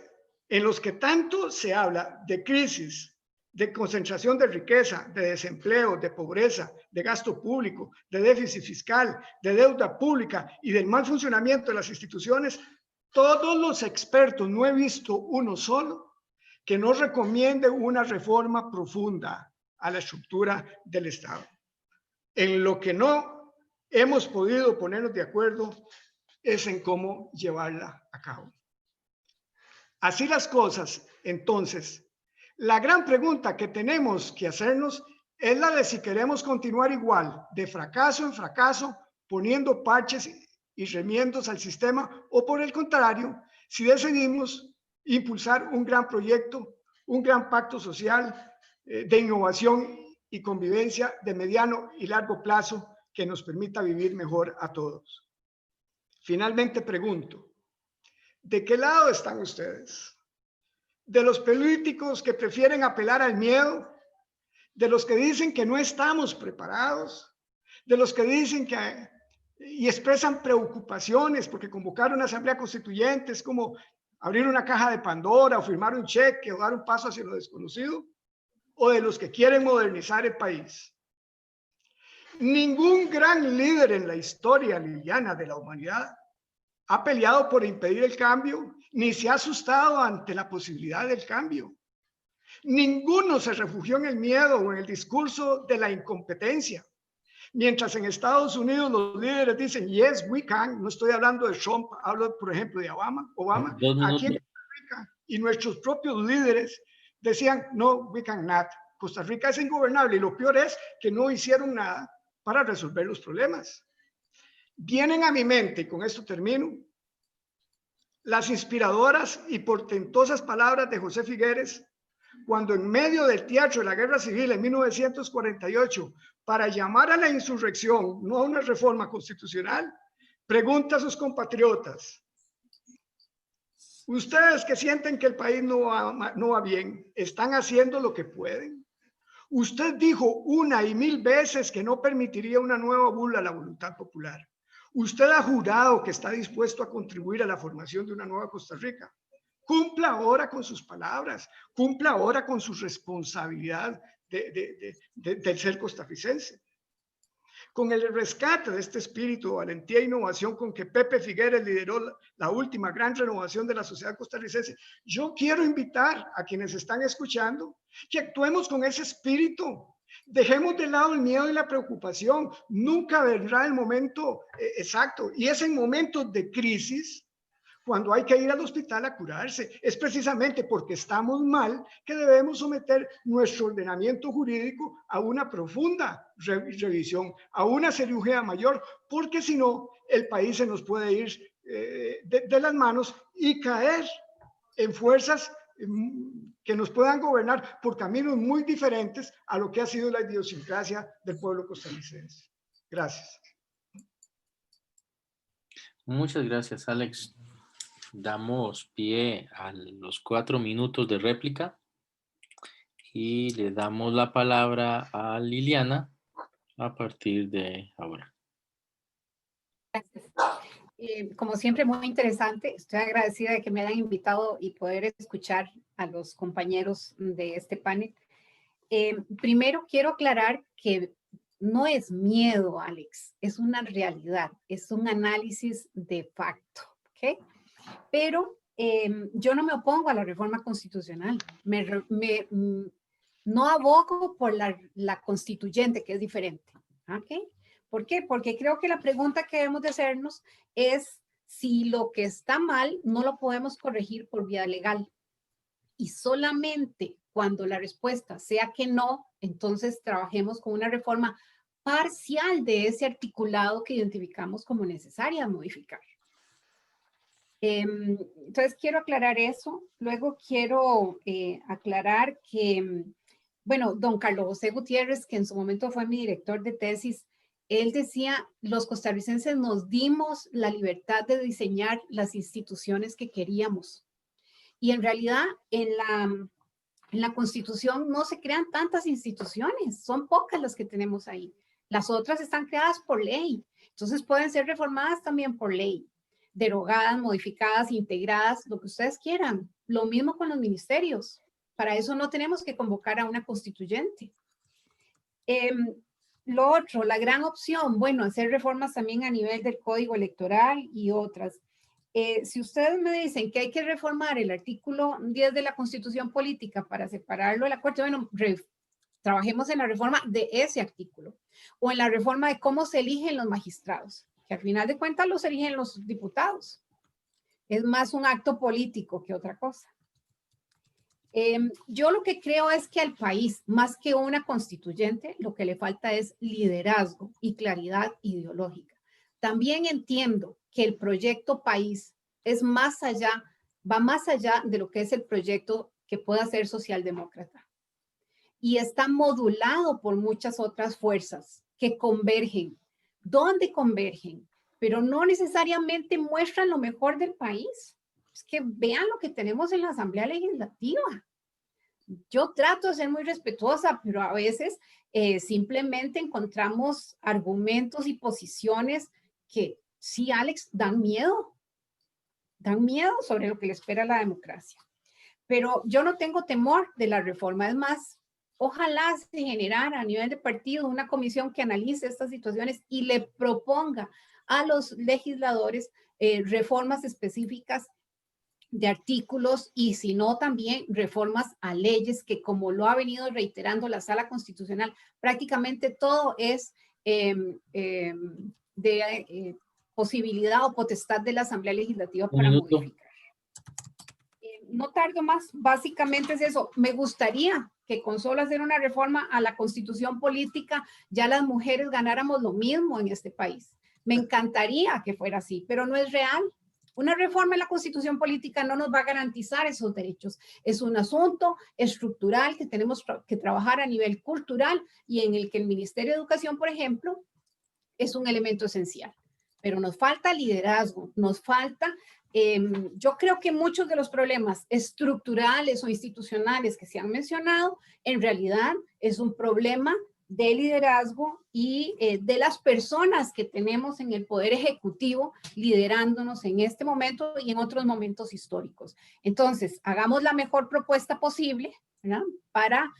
en los que tanto se habla de crisis, de concentración de riqueza, de desempleo, de pobreza, de gasto público, de déficit fiscal, de deuda pública y del mal funcionamiento de las instituciones, todos los expertos, no he visto uno solo, que nos recomiende una reforma profunda a la estructura del Estado. En lo que no hemos podido ponernos de acuerdo es en cómo llevarla a cabo. Así las cosas, entonces, la gran pregunta que tenemos que hacernos es la de si queremos continuar igual, de fracaso en fracaso, poniendo parches y remiendos al sistema, o por el contrario, si decidimos impulsar un gran proyecto, un gran pacto social de innovación y convivencia de mediano y largo plazo que nos permita vivir mejor a todos. Finalmente pregunto, ¿de qué lado están ustedes? ¿De los políticos que prefieren apelar al miedo? ¿De los que dicen que no estamos preparados? ¿De los que dicen que y expresan preocupaciones porque convocar una asamblea constituyente es como abrir una caja de Pandora o firmar un cheque o dar un paso hacia lo desconocido? ¿O de los que quieren modernizar el país? Ningún gran líder en la historia, Liliana, de la humanidad ha peleado por impedir el cambio, ni se ha asustado ante la posibilidad del cambio. Ninguno se refugió en el miedo o en el discurso de la incompetencia. Mientras en Estados Unidos los líderes dicen, yes, we can, no estoy hablando de Trump, hablo, por ejemplo, de Obama, aquí en Costa Rica, y nuestros propios líderes decían, no, we cannot. Costa Rica es ingobernable, y lo peor es que no hicieron nada para resolver los problemas. Vienen a mi mente, y con esto termino, las inspiradoras y portentosas palabras de José Figueres, cuando en medio del teatro de la Guerra Civil en 1948, para llamar a la insurrección, no a una reforma constitucional, pregunta a sus compatriotas, ustedes que sienten que el país no va bien, ¿están haciendo lo que pueden? Usted dijo una y mil veces que no permitiría una nueva burla a la voluntad popular. Usted ha jurado que está dispuesto a contribuir a la formación de una nueva Costa Rica. Cumpla ahora con sus palabras, cumpla ahora con su responsabilidad del ser costarricense. Con el rescate de este espíritu de valentía e innovación con que Pepe Figueres lideró la última gran renovación de la sociedad costarricense, yo quiero invitar a quienes están escuchando que actuemos con ese espíritu. Dejemos de lado el miedo y la preocupación. Nunca vendrá el momento exacto. Y es en momentos de crisis cuando hay que ir al hospital a curarse. Es precisamente porque estamos mal que debemos someter nuestro ordenamiento jurídico a una profunda revisión, a una cirugía mayor, porque si no, el país se nos puede ir de las manos y caer en fuerzas que nos puedan gobernar por caminos muy diferentes a lo que ha sido la idiosincrasia del pueblo costarricense. Gracias. Muchas gracias, Alex. Damos pie a los 4 minutos de réplica y le damos la palabra a Liliana a partir de ahora. Gracias. Como siempre, muy interesante. Estoy agradecida de que me hayan invitado y poder escuchar a los compañeros de este panel. Primero, quiero aclarar que no es miedo, Alex, es una realidad, es un análisis de facto, ¿ok? Pero yo no me opongo a la reforma constitucional. No abogo por la constituyente, que es diferente, ¿ok? ¿Por qué? Porque creo que la pregunta que debemos de hacernos es si lo que está mal no lo podemos corregir por vía legal. Y solamente cuando la respuesta sea que no, entonces trabajemos con una reforma parcial de ese articulado que identificamos como necesaria modificar. Entonces quiero aclarar eso. Luego quiero aclarar que Bueno, don Carlos José Gutiérrez, que en su momento fue mi director de tesis, él decía, los costarricenses nos dimos la libertad de diseñar las instituciones que queríamos. Y en realidad, en la Constitución no se crean tantas instituciones, son pocas las que tenemos ahí. Las otras están creadas por ley, entonces pueden ser reformadas también por ley, derogadas, modificadas, integradas, lo que ustedes quieran. Lo mismo con los ministerios. Para eso no tenemos que convocar a una constituyente. Lo otro, la gran opción, bueno, hacer reformas también a nivel del Código Electoral y otras. Si ustedes me dicen que hay que reformar el artículo 10 de la Constitución Política para separarlo de la Corte, bueno, trabajemos en la reforma de ese artículo o en la reforma de cómo se eligen los magistrados, que al final de cuentas los eligen los diputados. Es más un acto político que otra cosa. Yo lo que creo es que al país, más que una constituyente, lo que le falta es liderazgo y claridad ideológica. También entiendo que el proyecto país es más allá, va más allá de lo que es el proyecto que pueda ser socialdemócrata. Y está modulado por muchas otras fuerzas que convergen. ¿Dónde convergen? Pero no necesariamente muestran lo mejor del país. Es que vean lo que tenemos en la Asamblea Legislativa. Yo trato de ser muy respetuosa, pero a veces simplemente encontramos argumentos y posiciones que sí, Alex, dan miedo sobre lo que le espera a la democracia. Pero yo no tengo temor de la reforma. Es más, ojalá se generara a nivel de partido una comisión que analice estas situaciones y le proponga a los legisladores reformas específicas de artículos y si no también reformas a leyes que, como lo ha venido reiterando la Sala Constitucional, prácticamente todo es posibilidad o potestad de la Asamblea Legislativa para modificar. No tardo más, básicamente es eso. Me gustaría que con solo hacer una reforma a la Constitución Política ya las mujeres ganáramos lo mismo en este país. Me encantaría que fuera así, pero no es real. Una reforma en la Constitución Política no nos va a garantizar esos derechos. Es un asunto estructural que tenemos que trabajar a nivel cultural y en el que el Ministerio de Educación, por ejemplo, es un elemento esencial. Pero nos falta liderazgo, nos falta, yo creo que muchos de los problemas estructurales o institucionales que se han mencionado, en realidad es un problema de liderazgo y de las personas que tenemos en el Poder Ejecutivo liderándonos en este momento y en otros momentos históricos. Entonces, hagamos la mejor propuesta posible, ¿verdad?, para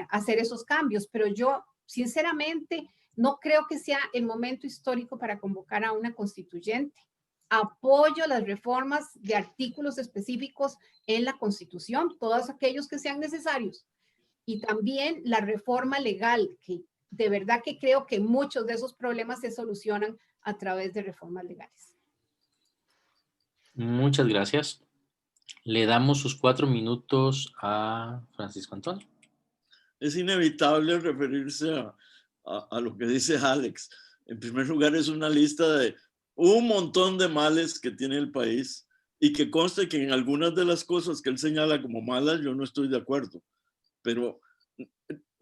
hacer esos cambios, pero yo sinceramente no creo que sea el momento histórico para convocar a una constituyente. Apoyo las reformas de artículos específicos en la Constitución, todos aquellos que sean necesarios. Y también la reforma legal, que de verdad que creo que muchos de esos problemas se solucionan a través de reformas legales. Muchas gracias. Le damos sus 4 minutos a Francisco Antonio. Es inevitable referirse a lo que dice Alex. En primer lugar, es una lista de un montón de males que tiene el país y que conste que en algunas de las cosas que él señala como malas yo no estoy de acuerdo. Pero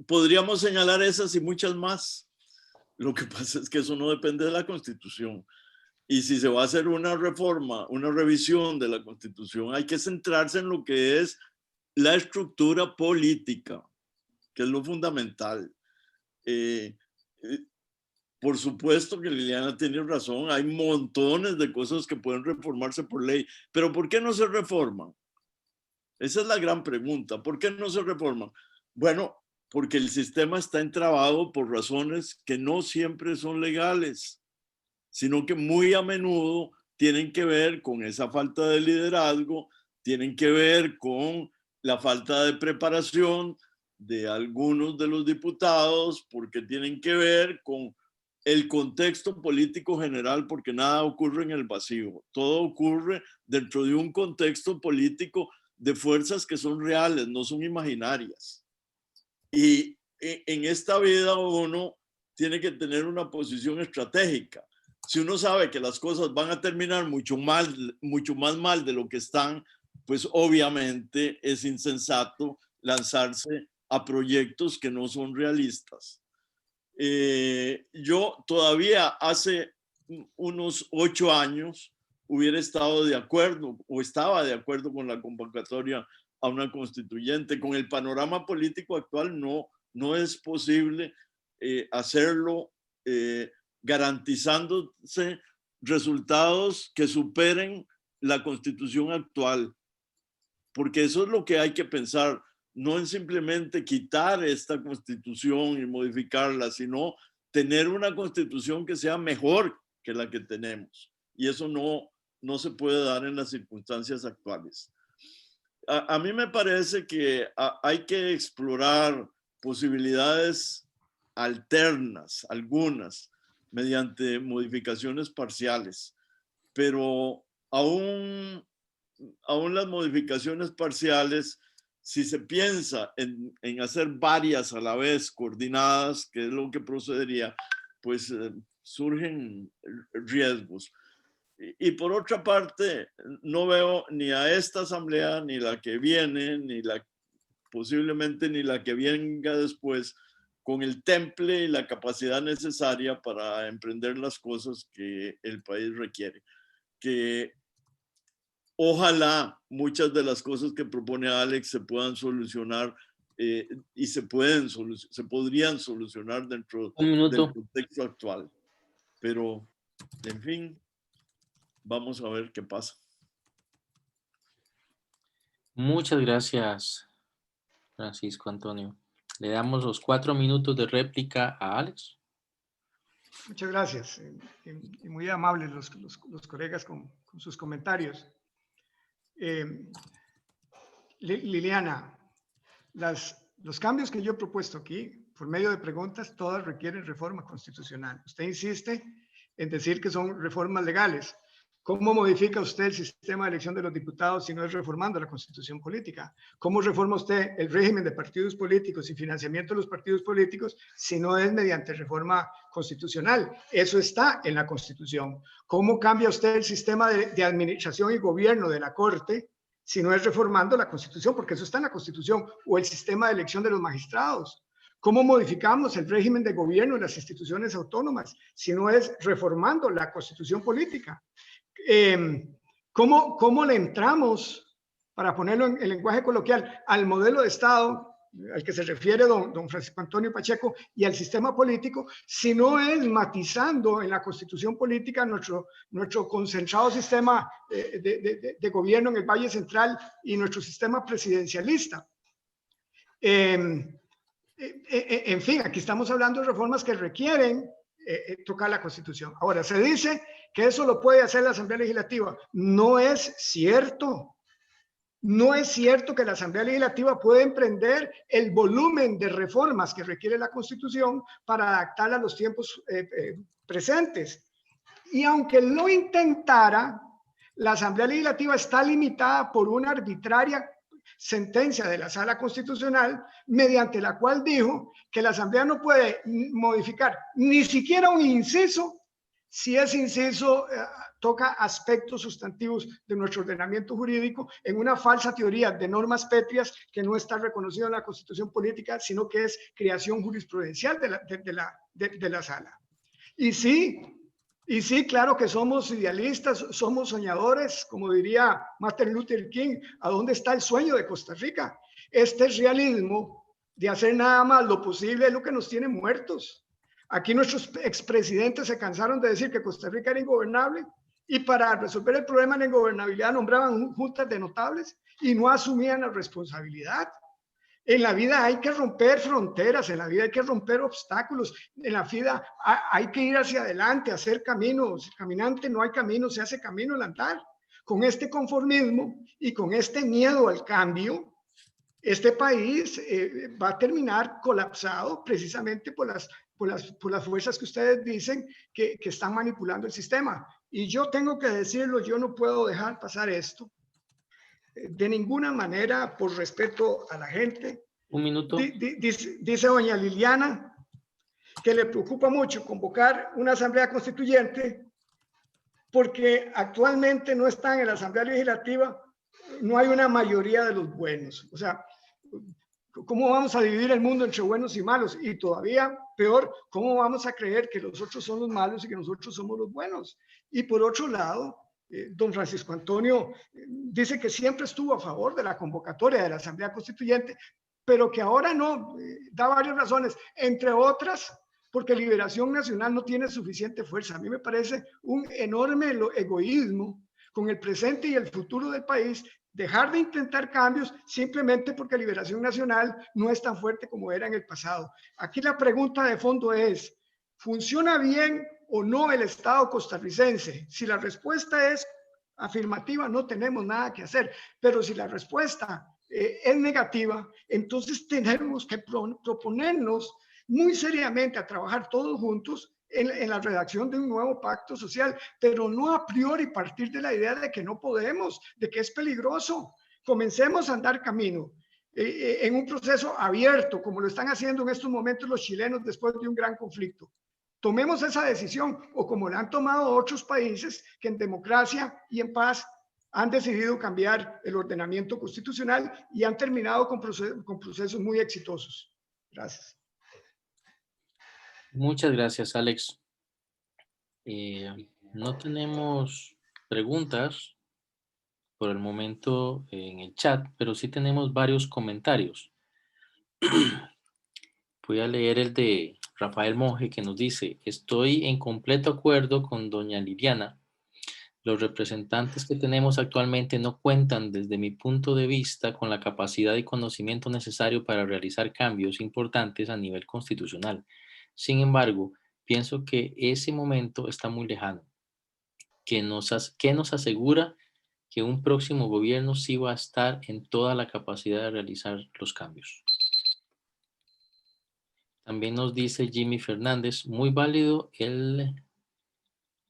podríamos señalar esas y muchas más. Lo que pasa es que eso no depende de la Constitución. Y si se va a hacer una reforma, una revisión de la Constitución, hay que centrarse en lo que es la estructura política, que es lo fundamental. Por supuesto que Liliana tiene razón, hay montones de cosas que pueden reformarse por ley, pero ¿por qué no se reforman? Esa es la gran pregunta. ¿Por qué no se reforman? Bueno, porque el sistema está entrabado por razones que no siempre son legales, sino que muy a menudo tienen que ver con esa falta de liderazgo, tienen que ver con la falta de preparación de algunos de los diputados, porque tienen que ver con el contexto político general, porque nada ocurre en el vacío, todo ocurre dentro de un contexto político de fuerzas que son reales, no son imaginarias. Y en esta vida uno tiene que tener una posición estratégica. Si uno sabe que las cosas van a terminar mucho más mal de lo que están, pues obviamente es insensato lanzarse a proyectos que no son realistas. Yo todavía hace unos 8 años hubiera estado de acuerdo o estaba de acuerdo con la convocatoria a una constituyente. Con el panorama político actual no es posible hacerlo garantizándose resultados que superen la constitución actual, porque eso es lo que hay que pensar, no en simplemente quitar esta constitución y modificarla, sino tener una constitución que sea mejor que la que tenemos, y eso no se puede dar en las circunstancias actuales. A mí me parece que hay que explorar posibilidades alternas, algunas, mediante modificaciones parciales, pero aún las modificaciones parciales, si se piensa en hacer varias a la vez, coordinadas, que es lo que procedería, pues surgen riesgos. Y por otra parte, no veo ni a esta asamblea, ni la que viene, posiblemente ni la que venga después, con el temple y la capacidad necesaria para emprender las cosas que el país requiere. Que ojalá muchas de las cosas que propone Alex se puedan solucionar y se podrían solucionar dentro del contexto actual. Pero, en fin, vamos a ver qué pasa. Muchas gracias, Francisco Antonio. Le damos los 4 minutos de réplica a Alex. Muchas gracias. Y muy amables los colegas con sus comentarios. Liliana, los cambios que yo he propuesto aquí, por medio de preguntas, todas requieren reforma constitucional. Usted insiste en decir que son reformas legales. ¿Cómo modifica usted el sistema de elección de los diputados si no es reformando la constitución política? ¿Cómo reforma usted el régimen de partidos políticos y financiamiento de los partidos políticos si no es mediante reforma constitucional? Eso está en la Constitución. ¿Cómo cambia usted el sistema de administración y gobierno de la Corte si no es reformando la Constitución? Porque eso está en la Constitución. O el sistema de elección de los magistrados. ¿Cómo modificamos el régimen de gobierno de las instituciones autónomas si no es reformando la Constitución política? ¿Cómo le entramos, para ponerlo en lenguaje coloquial, al modelo de Estado al que se refiere don Francisco Antonio Pacheco y al sistema político, si no es matizando en la Constitución política nuestro concentrado sistema de gobierno en el Valle Central y nuestro sistema presidencialista? En fin, aquí estamos hablando de reformas que requieren tocar la Constitución. Ahora, se dice que eso lo puede hacer la Asamblea Legislativa. No es cierto. No es cierto que la Asamblea Legislativa puede emprender el volumen de reformas que requiere la Constitución para adaptarla a los tiempos presentes. Y aunque lo intentara, la Asamblea Legislativa está limitada por una arbitraria sentencia de la Sala Constitucional, mediante la cual dijo que la Asamblea no puede modificar ni siquiera un inciso si ese inciso toca aspectos sustantivos de nuestro ordenamiento jurídico en una falsa teoría de normas pétreas que no está reconocida en la Constitución política, sino que es creación jurisprudencial de la Sala. Y sí, claro que somos idealistas, somos soñadores, como diría Martin Luther King, ¿a dónde está el sueño de Costa Rica? Este realismo de hacer nada más lo posible es lo que nos tiene muertos. Aquí nuestros expresidentes se cansaron de decir que Costa Rica era ingobernable y para resolver el problema de la ingobernabilidad nombraban juntas de notables y no asumían la responsabilidad. En la vida hay que romper fronteras, en la vida hay que romper obstáculos, en la vida hay que ir hacia adelante, hacer caminos. Caminante no hay camino, se hace camino al andar. Con este conformismo y con este miedo al cambio, este país va a terminar colapsado precisamente por las fuerzas que ustedes dicen que están manipulando el sistema. Y yo tengo que decirlo, yo no puedo dejar pasar esto. De ninguna manera, por respeto a la gente. Un minuto. Dice doña Liliana que le preocupa mucho convocar una asamblea constituyente porque actualmente no están en la Asamblea Legislativa, no hay una mayoría de los buenos. O sea, ¿Cómo vamos a dividir el mundo entre buenos y malos? Y todavía peor, ¿cómo vamos a creer que los otros son los malos y que nosotros somos los buenos? Y por otro lado, don Francisco Antonio dice que siempre estuvo a favor de la convocatoria de la Asamblea Constituyente, pero que ahora no, da varias razones, entre otras, porque Liberación Nacional no tiene suficiente fuerza. A mí me parece un enorme egoísmo con el presente y el futuro del país, dejar de intentar cambios simplemente porque Liberación Nacional no es tan fuerte como era en el pasado. Aquí la pregunta de fondo es, ¿funciona bien o no el Estado costarricense? Si la respuesta es afirmativa, no tenemos nada que hacer, pero si la respuesta es negativa, entonces tenemos que proponernos muy seriamente a trabajar todos juntos en la redacción de un nuevo pacto social, pero no a priori partir de la idea de que no podemos, de que es peligroso. Comencemos a andar camino en un proceso abierto, como lo están haciendo en estos momentos los chilenos después de un gran conflicto. Tomemos esa decisión, o como la han tomado otros países que en democracia y en paz han decidido cambiar el ordenamiento constitucional y han terminado con procesos muy exitosos. Gracias. Muchas gracias, Alex. No tenemos preguntas por el momento en el chat, pero sí tenemos varios comentarios. Voy a leer el de Rafael Monge, que nos dice: estoy en completo acuerdo con doña Liliana. Los representantes que tenemos actualmente no cuentan, desde mi punto de vista, con la capacidad y conocimiento necesario para realizar cambios importantes a nivel constitucional. Sin embargo, pienso que ese momento está muy lejano. ¿Qué nos asegura que un próximo gobierno sí va a estar en toda la capacidad de realizar los cambios? También nos dice Jimmy Fernández: muy válido el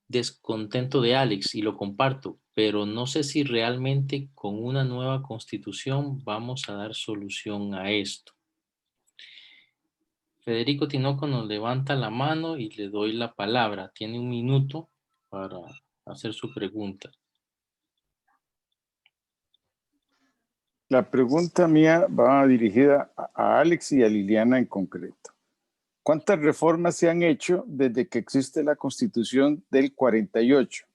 descontento de Alex y lo comparto, pero no sé si realmente con una nueva constitución vamos a dar solución a esto. Federico Tinoco nos levanta la mano y le doy la palabra. Tiene 1 minuto para hacer su pregunta. La pregunta mía va dirigida a Alex y a Liliana en concreto. ¿Cuántas reformas se han hecho desde que existe la Constitución del 48?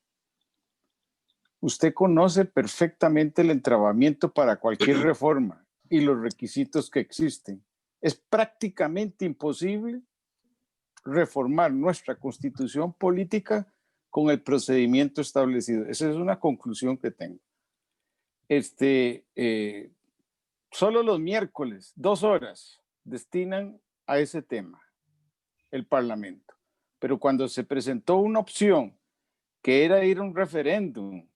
Usted conoce perfectamente el entrabamiento para cualquier reforma y los requisitos que existen. Es prácticamente imposible reformar nuestra Constitución política con el procedimiento establecido. Esa es una conclusión que tengo. Solo los miércoles, 2 horas, destinan a ese tema el Parlamento. Pero cuando se presentó una opción que era ir a un referéndum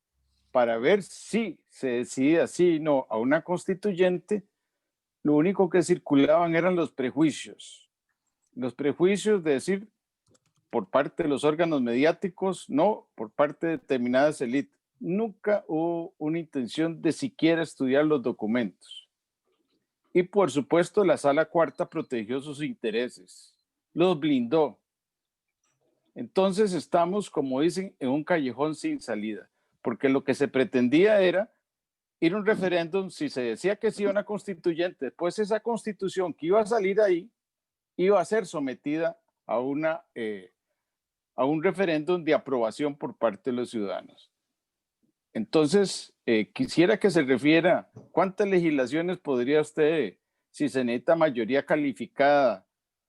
para ver si se decidía sí o no a una constituyente, lo único que circulaban eran los prejuicios. Los prejuicios de decir por parte de los órganos mediáticos, no por parte de determinadas élites. Nunca hubo una intención de siquiera estudiar los documentos. Y por supuesto la Sala Cuarta protegió sus intereses, los blindó. Entonces estamos, como dicen, en un callejón sin salida, porque lo que se pretendía era ir a un referéndum. Si se decía que sí a una constituyente, después esa constitución que iba a salir ahí iba a ser sometida a un referéndum de aprobación por parte de los ciudadanos. Entonces, quisiera que se refiera cuántas legislaciones podría usted, si se necesita mayoría calificada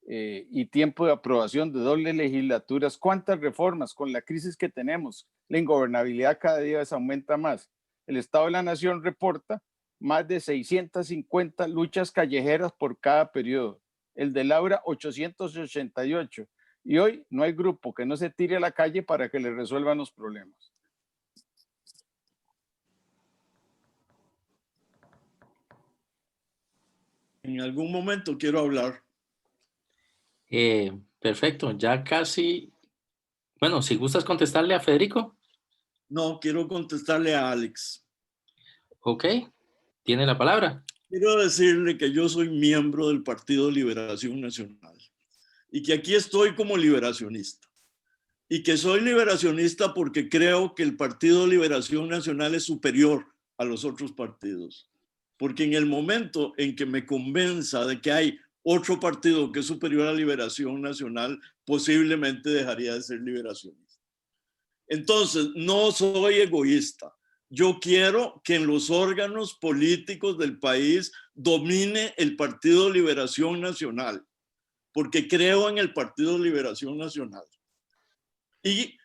y tiempo de aprobación de dobles legislaturas, cuántas reformas con la crisis que tenemos, la ingobernabilidad cada día se aumenta más. El Estado de la Nación reporta más de 650 luchas callejeras por cada periodo. El de Laura, 888. Y hoy no hay grupo que no se tire a la calle para que le resuelvan los problemas. En algún momento quiero hablar. Perfecto, ya casi. Bueno, si gustas contestarle a Federico. No, quiero contestarle a Alex. Ok, tiene la palabra. Quiero decirle que yo soy miembro del Partido Liberación Nacional y que aquí estoy como liberacionista. Y que soy liberacionista porque creo que el Partido Liberación Nacional es superior a los otros partidos. porque en el momento en que me convenza de que hay otro partido que es superior a Liberación Nacional, posiblemente dejaría de ser liberacionista. Entonces, no soy egoísta. Yo quiero que en los órganos políticos del país domine el Partido Liberación Nacional, porque creo en el Partido Liberación Nacional. Y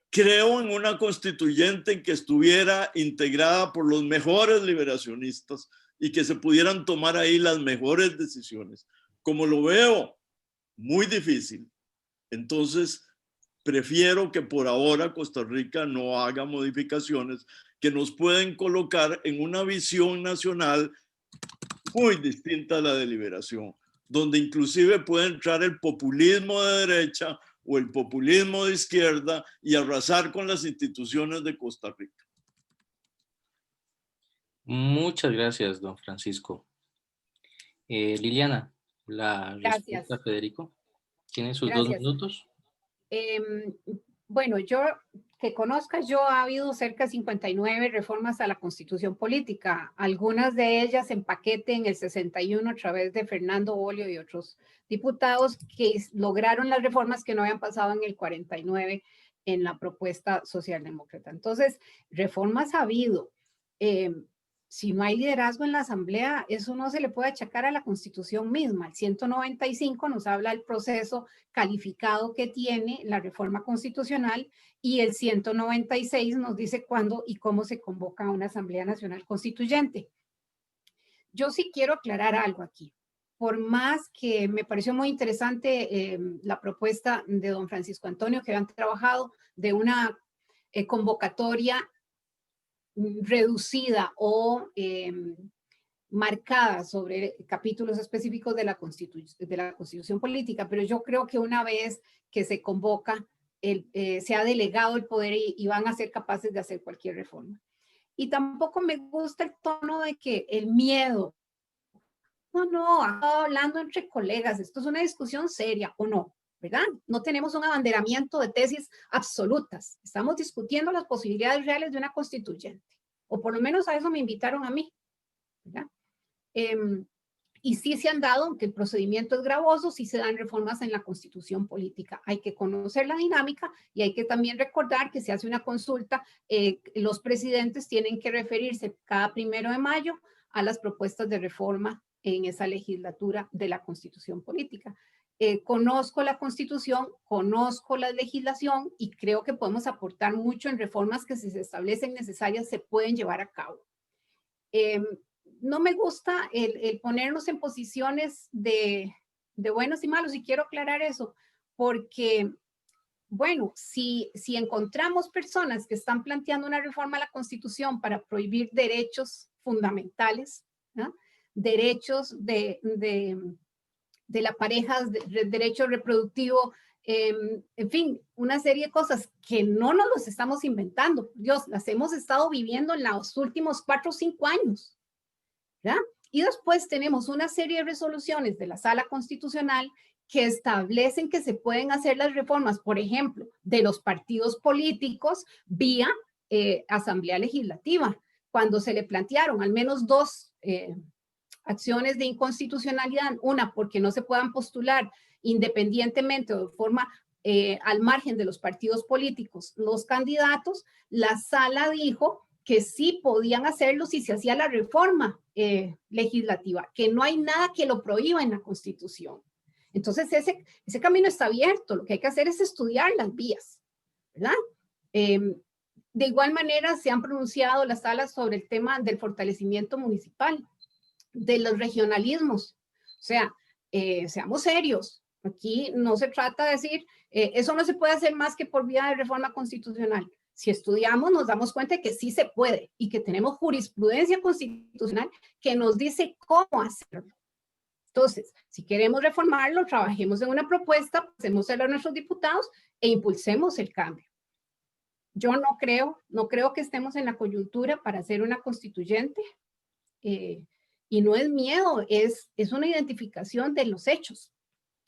creo en una constituyente que estuviera integrada por los mejores liberacionistas y que se pudieran tomar ahí las mejores decisiones. Como lo veo muy difícil, entonces prefiero que por ahora Costa Rica no haga modificaciones que nos pueden colocar en una visión nacional muy distinta a la de Liberación, donde inclusive puede entrar el populismo de derecha o el populismo de izquierda y arrasar con las instituciones de Costa Rica. Muchas gracias, don Francisco. Liliana, la respuesta a Federico. ¿Tiene sus 2 minutos? Bueno, yo que conozca, ha habido cerca de 59 reformas a la Constitución Política, algunas de ellas en paquete en el 61 a través de Fernando Bolio y otros diputados que lograron las reformas que no habían pasado en el 49 en la propuesta socialdemócrata. Entonces, reformas ha habido. Si no hay liderazgo en la Asamblea, eso no se le puede achacar a la Constitución misma. El 195 nos habla del proceso calificado que tiene la reforma constitucional y el 196 nos dice cuándo y cómo se convoca una Asamblea Nacional Constituyente. Yo sí quiero aclarar algo aquí. Por más que me pareció muy interesante la propuesta de don Francisco Antonio, que habían trabajado de una convocatoria reducida o marcada sobre capítulos específicos de la Constitución Política, pero yo creo que una vez que se convoca, se ha delegado el poder y van a ser capaces de hacer cualquier reforma. Y tampoco me gusta el tono de que el miedo, no, hablando entre colegas, esto es una discusión seria o no, ¿verdad? No tenemos un abanderamiento de tesis absolutas. Estamos discutiendo las posibilidades reales de una constituyente. O por lo menos a eso me invitaron a mí, ¿verdad? Y sí se han dado, aunque el procedimiento es gravoso, sí se dan reformas en la Constitución Política. Hay que conocer la dinámica y hay que también recordar que se hace una consulta. Los presidentes tienen que referirse cada 1 de mayo a las propuestas de reforma en esa legislatura de la Constitución Política. Conozco la Constitución, conozco la legislación y creo que podemos aportar mucho en reformas que si se establecen necesarias se pueden llevar a cabo. No me gusta el ponernos en posiciones de buenos y malos y quiero aclarar eso porque, bueno, si encontramos personas que están planteando una reforma a la Constitución para prohibir derechos fundamentales, ¿no? Derechos de la pareja, derecho reproductivo, en fin, una serie de cosas que no nos los estamos inventando. Dios, las hemos estado viviendo en los últimos 4 o 5 años, ¿verdad? Y después tenemos una serie de resoluciones de la Sala Constitucional que establecen que se pueden hacer las reformas, por ejemplo, de los partidos políticos vía Asamblea Legislativa. Cuando se le plantearon al menos 2 acciones de inconstitucionalidad, una porque no se puedan postular independientemente o de forma al margen de los partidos políticos los candidatos, la sala dijo que sí podían hacerlo si se hacía la reforma legislativa, que no hay nada que lo prohíba en la Constitución. Entonces ese camino está abierto, lo que hay que hacer es estudiar las vías, ¿verdad? De igual manera se han pronunciado las salas sobre el tema del fortalecimiento municipal, de los regionalismos. O sea, seamos serios. Aquí no se trata de decir, eso no se puede hacer más que por vía de reforma constitucional. Si estudiamos, nos damos cuenta de que sí se puede y que tenemos jurisprudencia constitucional que nos dice cómo hacerlo. Entonces, si queremos reformarlo, trabajemos en una propuesta, hacémosela a nuestros diputados e impulsemos el cambio. Yo no creo que estemos en la coyuntura para hacer una constituyente. Y no es miedo, es una identificación de los hechos.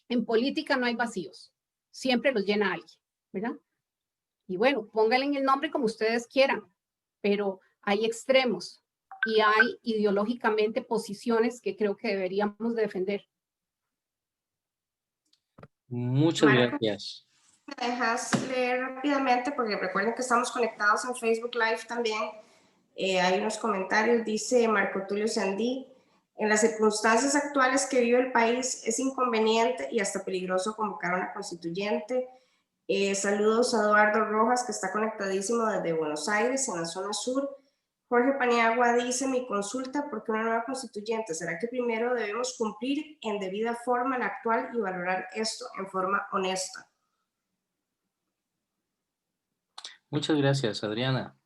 En política no hay vacíos, siempre los llena alguien, ¿verdad? Y bueno, pónganle el nombre como ustedes quieran, pero hay extremos y hay ideológicamente posiciones que creo que deberíamos defender. Muchas Marco, gracias. ¿me dejas leer rápidamente? Porque recuerden que estamos conectados en Facebook Live también. Hay unos comentarios, dice Marco Tulio Sandí: en las circunstancias actuales que vive el país es inconveniente y hasta peligroso convocar una constituyente. Saludos a Eduardo Rojas, que está conectadísimo desde Buenos Aires, en la zona sur. Jorge Paniagua dice: mi consulta, ¿por qué una nueva constituyente? ¿Será que primero debemos cumplir en debida forma la actual y valorar esto en forma honesta? Muchas gracias, Adriana.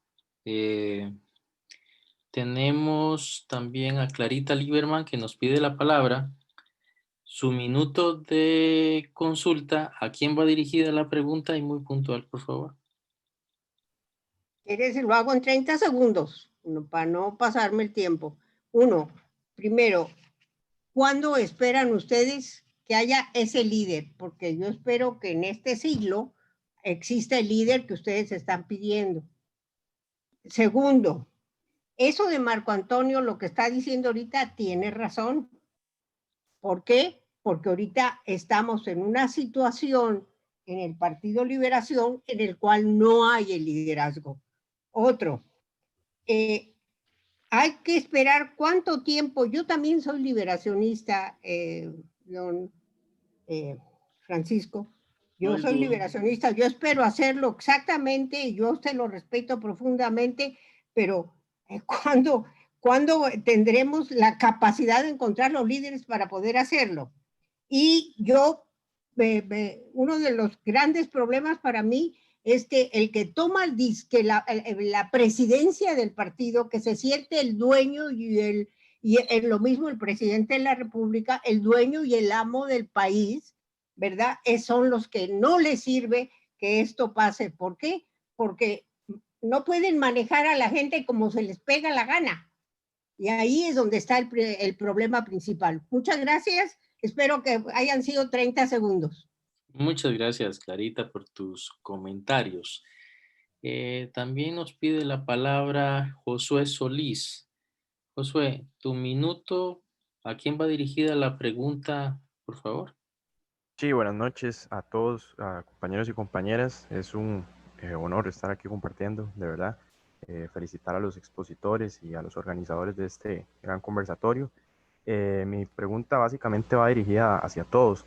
Tenemos también a Clarita Lieberman, que nos pide la palabra. Su minuto de consulta, ¿a quién va dirigida la pregunta? Y muy puntual, por favor. ¿Quieres? Lo hago en 30 segundos, para no pasarme el tiempo. Uno, primero, ¿cuándo esperan ustedes que haya ese líder? Porque yo espero que en este siglo exista el líder que ustedes están pidiendo. Segundo, eso de Marco Antonio, lo que está diciendo ahorita, tiene razón. ¿Por qué? Porque ahorita estamos en una situación en el Partido Liberación en el cual no hay el liderazgo. Otro, hay que esperar cuánto tiempo. Yo también soy liberacionista, don Francisco. Yo soy liberacionista, yo espero hacerlo exactamente, yo usted lo respeto profundamente, pero ¿cuándo tendremos la capacidad de encontrar los líderes para poder hacerlo? Y yo, uno de los grandes problemas para mí es que el que toma la presidencia del partido, que se siente el dueño y lo mismo el presidente de la República, el dueño y el amo del país, ¿verdad? Son los que no les sirve que esto pase. ¿Por qué? Porque no pueden manejar a la gente como se les pega la gana. Y ahí es donde está el problema principal. Muchas gracias. Espero que hayan sido 30 segundos. Muchas gracias, Clarita, por tus comentarios. También nos pide la palabra Josué Solís. Josué, tu minuto, ¿a quién va dirigida la pregunta, por favor? Sí, buenas noches a todos, a compañeros y compañeras. Es un honor estar aquí compartiendo, de verdad. Felicitar a los expositores y a los organizadores de este gran conversatorio. Mi pregunta básicamente va dirigida hacia todos.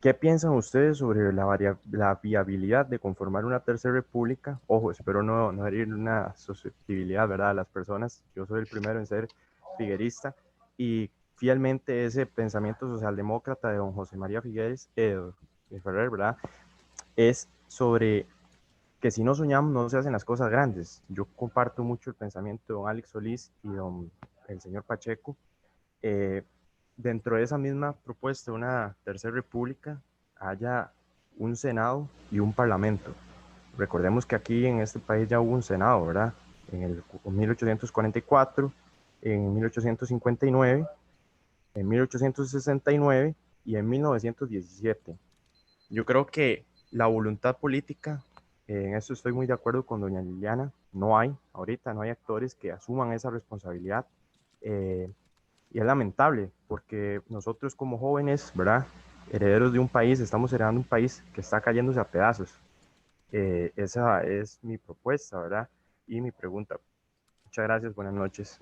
¿Qué piensan ustedes sobre la viabilidad de conformar una tercera república? Ojo, espero no herir una susceptibilidad, ¿verdad?, a las personas. Yo soy el primero en ser figuerista y fielmente ese pensamiento socialdemócrata de don José María Figueres, Ferrer, ¿verdad?, es sobre que si no soñamos no se hacen las cosas grandes. Yo comparto mucho el pensamiento de don Alex Solís y el señor Pacheco. Dentro de esa misma propuesta, una tercera república, haya un Senado y un Parlamento. Recordemos que aquí en este país ya hubo un Senado, ¿verdad? En 1844, en 1859, en 1869 y en 1917. Yo creo que la voluntad política, en eso estoy muy de acuerdo con doña Liliana, ahorita no hay actores que asuman esa responsabilidad. Y es lamentable porque nosotros como jóvenes, ¿verdad?, herederos de un país, estamos heredando un país que está cayéndose a pedazos. Esa es mi propuesta, ¿verdad?, y mi pregunta. Muchas gracias, buenas noches.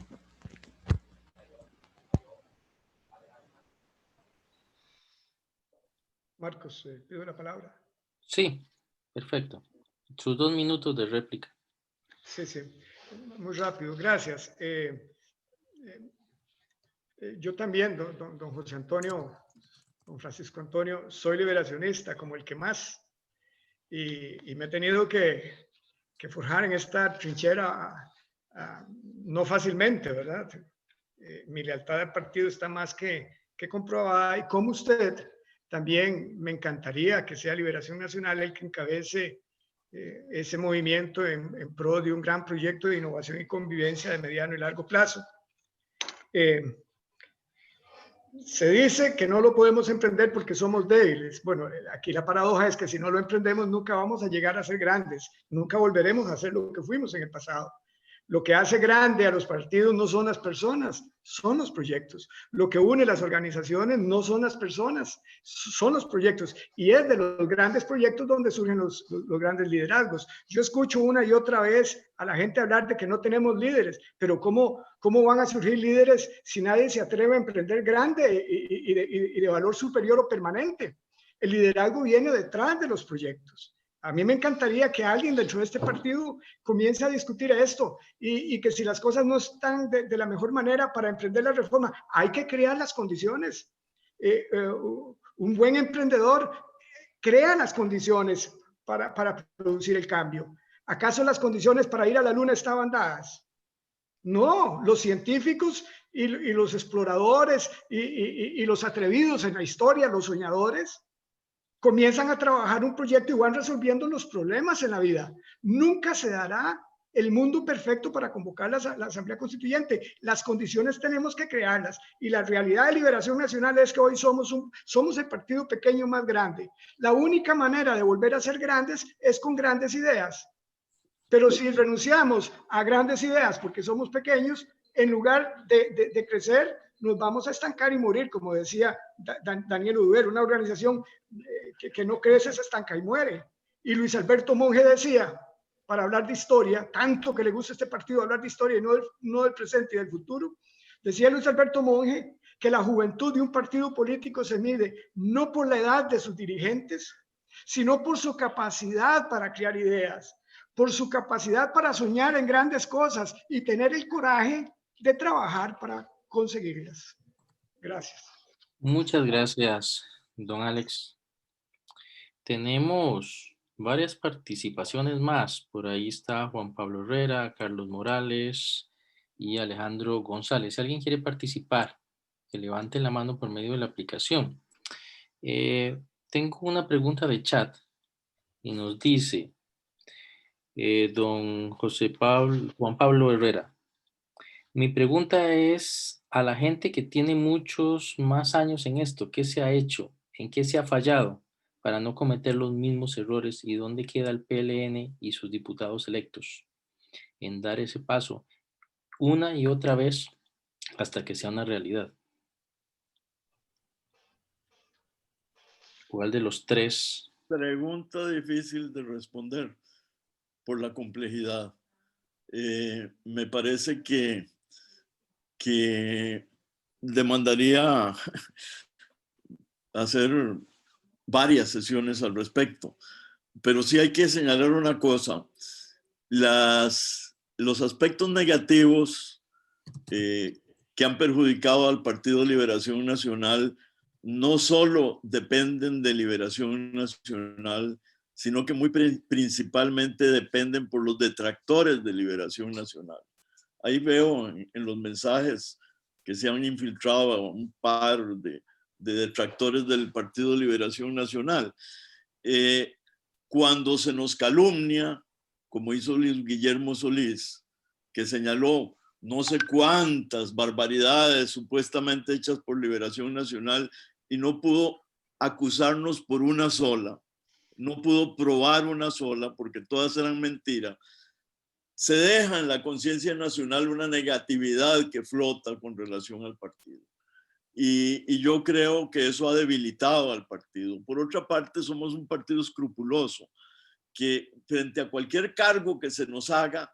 Marcos, pido la palabra. Sí, perfecto. Sus 2 minutos de réplica. Sí, muy rápido, gracias. Yo también, don José Antonio, don Francisco Antonio, soy liberacionista como el que más, y me he tenido que forjar en esta trinchera no fácilmente, ¿verdad? Mi lealtad al partido está más que comprobada, y como usted, también me encantaría que sea Liberación Nacional el que encabece ese movimiento en pro de un gran proyecto de innovación y convivencia de mediano y largo plazo. Se dice que no lo podemos emprender porque somos débiles. Bueno, aquí la paradoja es que si no lo emprendemos nunca vamos a llegar a ser grandes, nunca volveremos a ser lo que fuimos en el pasado. Lo que hace grande a los partidos no son las personas, son los proyectos. Lo que une las organizaciones no son las personas, son los proyectos. Y es de los grandes proyectos donde surgen los grandes liderazgos. Yo escucho una y otra vez a la gente hablar de que no tenemos líderes, pero ¿cómo van a surgir líderes si nadie se atreve a emprender grande y de valor superior o permanente? El liderazgo viene detrás de los proyectos. A mí me encantaría que alguien dentro de este partido comience a discutir esto y que si las cosas no están de la mejor manera para emprender la reforma, hay que crear las condiciones. Un buen emprendedor crea las condiciones para producir el cambio. ¿Acaso las condiciones para ir a la luna estaban dadas? No, los científicos y los exploradores y los atrevidos en la historia, los soñadores, comienzan a trabajar un proyecto y van resolviendo los problemas en la vida. Nunca se dará el mundo perfecto para convocar la Asamblea Constituyente. Las condiciones tenemos que crearlas. Y la realidad de Liberación Nacional es que hoy somos el partido pequeño más grande. La única manera de volver a ser grandes es con grandes ideas. Pero si renunciamos a grandes ideas porque somos pequeños, en lugar de crecer, nos vamos a estancar y morir, como decía Daniel Uduber, una organización que no crece, se estanca y muere. Y Luis Alberto Monge decía, para hablar de historia, tanto que le gusta a este partido hablar de historia y no del presente y del futuro, decía Luis Alberto Monge que la juventud de un partido político se mide no por la edad de sus dirigentes, sino por su capacidad para crear ideas, por su capacidad para soñar en grandes cosas y tener el coraje de trabajar para conseguirlas. Gracias. Muchas gracias, don Alex. Tenemos varias participaciones más. Por ahí está Juan Pablo Herrera, Carlos Morales y Alejandro González. Si alguien quiere participar, que levante la mano por medio de la aplicación. Tengo una pregunta de chat y nos dice don Juan Pablo Herrera. Mi pregunta es a la gente que tiene muchos más años en esto, ¿qué se ha hecho? ¿En qué se ha fallado para no cometer los mismos errores? ¿Y dónde queda el PLN y sus diputados electos en dar ese paso una y otra vez hasta que sea una realidad? ¿Cuál de los tres? Pregunta difícil de responder por la complejidad. Me parece que demandaría hacer varias sesiones al respecto. Pero sí hay que señalar una cosa. Los aspectos negativos que han perjudicado al Partido Liberación Nacional no solo dependen de Liberación Nacional, sino que muy principalmente dependen por los detractores de Liberación Nacional. Ahí veo en los mensajes que se han infiltrado a un par de detractores del Partido Liberación Nacional. Cuando se nos calumnia, como hizo Luis Guillermo Solís, que señaló no sé cuántas barbaridades supuestamente hechas por Liberación Nacional y no pudo acusarnos por una sola, no pudo probar una sola porque todas eran mentiras. Se deja en la conciencia nacional una negatividad que flota con relación al partido. Y yo creo que eso ha debilitado al partido. Por otra parte, somos un partido escrupuloso, que frente a cualquier cargo que se nos haga,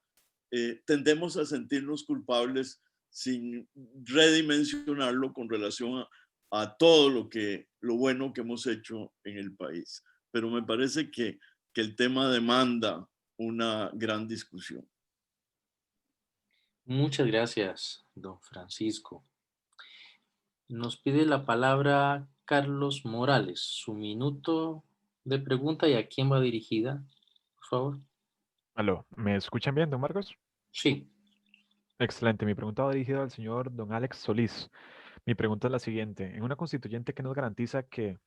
tendemos a sentirnos culpables sin redimensionarlo con relación a todo lo bueno que hemos hecho en el país. Pero me parece que el tema demanda una gran discusión. Muchas gracias, don Francisco. Nos pide la palabra Carlos Morales. Su minuto de pregunta y a quién va dirigida, por favor. Aló, ¿me escuchan bien, don Marcos? Sí. Excelente. Mi pregunta va dirigida al señor don Alex Solís. Mi pregunta es la siguiente. En una constituyente que nos garantiza que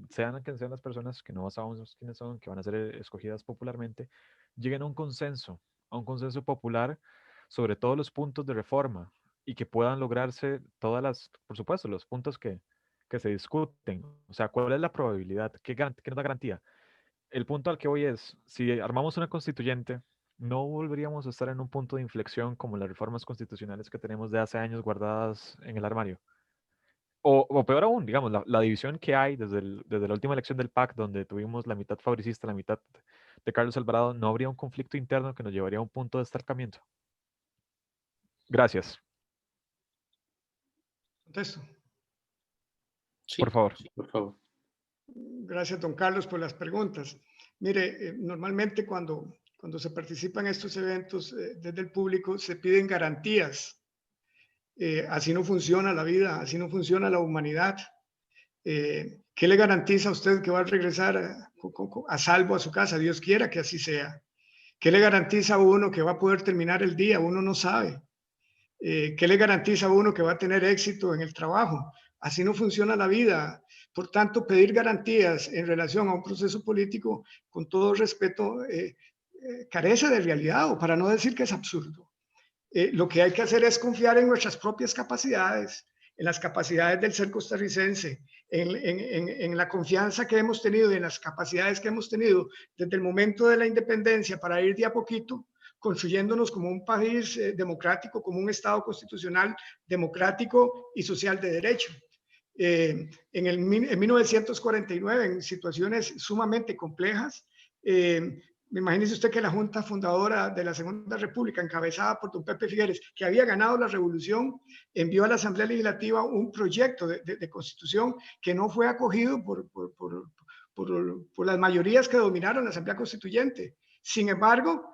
sean quienes sean las personas, que no sabemos quiénes son, que van a ser escogidas popularmente, lleguen a un consenso popular sobre todos los puntos de reforma y que puedan lograrse por supuesto, los puntos que se discuten. O sea, ¿cuál es la probabilidad? ¿Qué nos da garantía? El punto al que voy es, si armamos una constituyente ¿no volveríamos a estar en un punto de inflexión como las reformas constitucionales que tenemos de hace años guardadas en el armario? O peor aún, digamos, la división que hay desde la última elección del PAC, donde tuvimos la mitad fabricista, la mitad de Carlos Alvarado, ¿no habría un conflicto interno que nos llevaría a un punto de estancamiento? Gracias. Contesto. Sí, Por favor. sí, por favor. Gracias, don Carlos, por las preguntas. Mire, normalmente cuando se participa en estos eventos desde el público se piden garantías. Así no funciona la vida, así no funciona la humanidad. ¿Qué le garantiza a usted que va a regresar a salvo a su casa? Dios quiera que así sea. ¿Qué le garantiza a uno que va a poder terminar el día? Uno no sabe. ¿Qué le garantiza a uno que va a tener éxito en el trabajo? Así no funciona la vida. Por tanto, pedir garantías en relación a un proceso político, con todo respeto, carece de realidad, o para no decir que es absurdo. Lo que hay que hacer es confiar en nuestras propias capacidades, en las capacidades del ser costarricense, en la confianza que hemos tenido y en las capacidades que hemos tenido desde el momento de la independencia para ir de a poquito construyéndonos como un país democrático, como un Estado constitucional democrático y social de derecho. En 1949, en situaciones sumamente complejas, imagínese usted que la Junta Fundadora de la Segunda República, encabezada por don Pepe Figueres, que había ganado la revolución, envió a la Asamblea Legislativa un proyecto de constitución que no fue acogido por las mayorías que dominaron la Asamblea Constituyente. Sin embargo,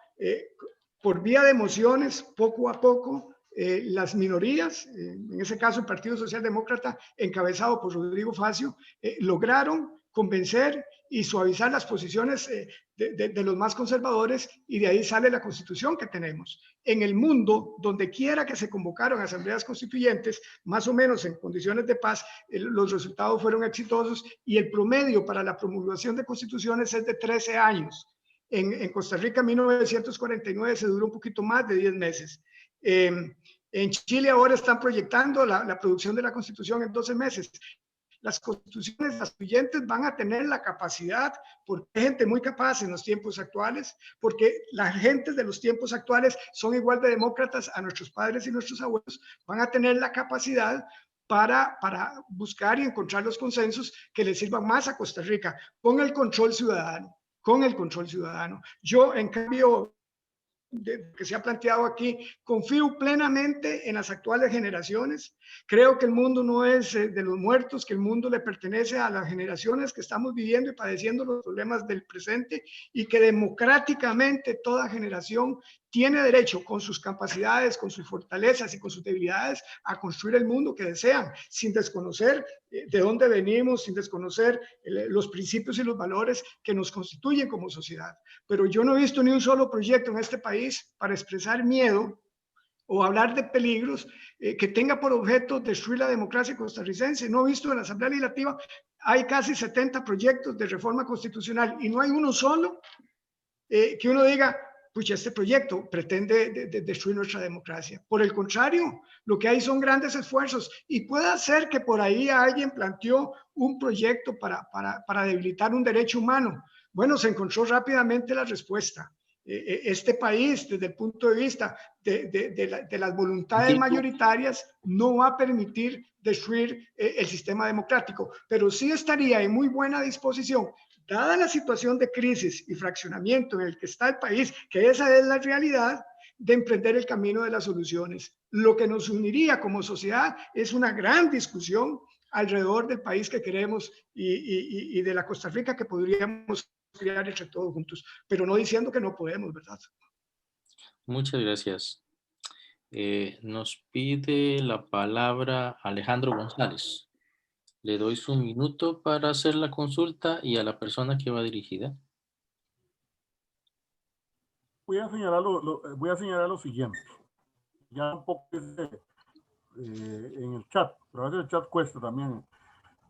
por vía de mociones, poco a poco, las minorías, en ese caso el Partido Socialdemócrata, encabezado por Rodrigo Facio, lograron convencer y suavizar las posiciones de los más conservadores, y de ahí sale la constitución que tenemos. En el mundo, donde quiera que se convocaron asambleas constituyentes, más o menos en condiciones de paz, los resultados fueron exitosos, y el promedio para la promulgación de constituciones es de 13 años. En Costa Rica, en 1949, se duró un poquito más de 10 meses. En Chile ahora están proyectando la producción de la Constitución en 12 meses. Las constituciones constituyentes van a tener la capacidad, porque hay gente muy capaz en los tiempos actuales, porque las gentes de los tiempos actuales son igual de demócratas a nuestros padres y nuestros abuelos, van a tener la capacidad para buscar y encontrar los consensos que les sirvan más a Costa Rica, con el control ciudadano, Yo, en cambio, que se ha planteado aquí, confío plenamente en las actuales generaciones. Creo que el mundo no es de los muertos, que el mundo le pertenece a las generaciones que estamos viviendo y padeciendo los problemas del presente, y que democráticamente toda generación tiene derecho, con sus capacidades, con sus fortalezas y con sus debilidades, a construir el mundo que desean, sin desconocer de dónde venimos, sin desconocer los principios y los valores que nos constituyen como sociedad. Pero yo no he visto ni un solo proyecto en este país para expresar miedo o hablar de peligros que tenga por objeto destruir la democracia costarricense. No he visto en la Asamblea Legislativa, hay casi 70 proyectos de reforma constitucional y no hay uno solo que uno diga, pucha, este proyecto pretende destruir nuestra democracia. Por el contrario, lo que hay son grandes esfuerzos, y puede ser que por ahí alguien planteó un proyecto para debilitar un derecho humano. Bueno, se encontró rápidamente la respuesta. Este país, desde el punto de vista de las voluntades mayoritarias, no va a permitir destruir el sistema democrático, pero sí estaría en muy buena disposición, dada la situación de crisis y fraccionamiento en el que está el país, que esa es la realidad, de emprender el camino de las soluciones. Lo que nos uniría como sociedad es una gran discusión alrededor del país que queremos y de la Costa Rica que podríamos crear entre todos juntos, pero no diciendo que no podemos, ¿verdad? Muchas gracias. Nos pide la palabra Alejandro González. Le doy su minuto para hacer la consulta y a la persona que va dirigida. Voy a señalar lo siguiente. Ya un poco en el chat, pero a veces el chat cuesta también.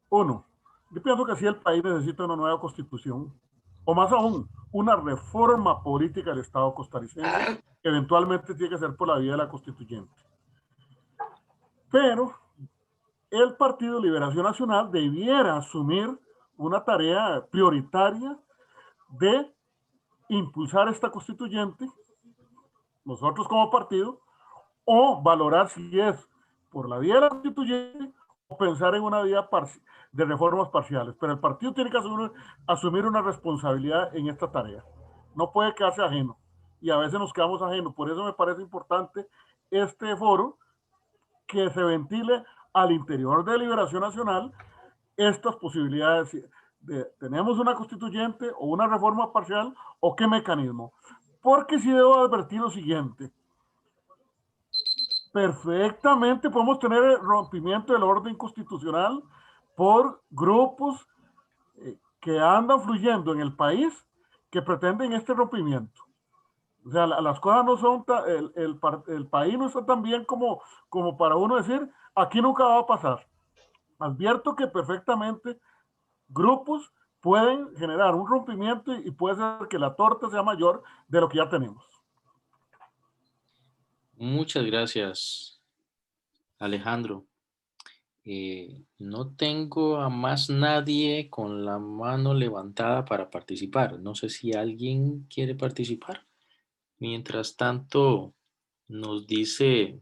Uno, yo pienso que si el país necesita una nueva constitución, o más aún, una reforma política del Estado costarricense, que eventualmente tiene que ser por la vía de la constituyente. Pero el Partido Liberación Nacional debiera asumir una tarea prioritaria de impulsar esta constituyente nosotros como partido, o valorar si es por la vía de la constituyente o pensar en una vía de reformas parciales. Pero el partido tiene que asumir una responsabilidad en esta tarea. No puede quedarse ajeno. Y a veces nos quedamos ajenos. Por eso me parece importante este foro, que se ventile al interior de Liberación Nacional estas posibilidades. ¿Tenemos una constituyente o una reforma parcial o qué mecanismo? Porque sí debo advertir lo siguiente. Perfectamente podemos tener el rompimiento del orden constitucional por grupos que andan fluyendo en el país, que pretenden este rompimiento. O sea, las cosas no son, el país no está tan bien como para uno decir, aquí nunca va a pasar. Advierto que perfectamente grupos pueden generar un rompimiento y puede ser que la torta sea mayor de lo que ya tenemos. Muchas gracias, Alejandro. No tengo a más nadie con la mano levantada para participar. No sé si alguien quiere participar. Mientras tanto, nos dice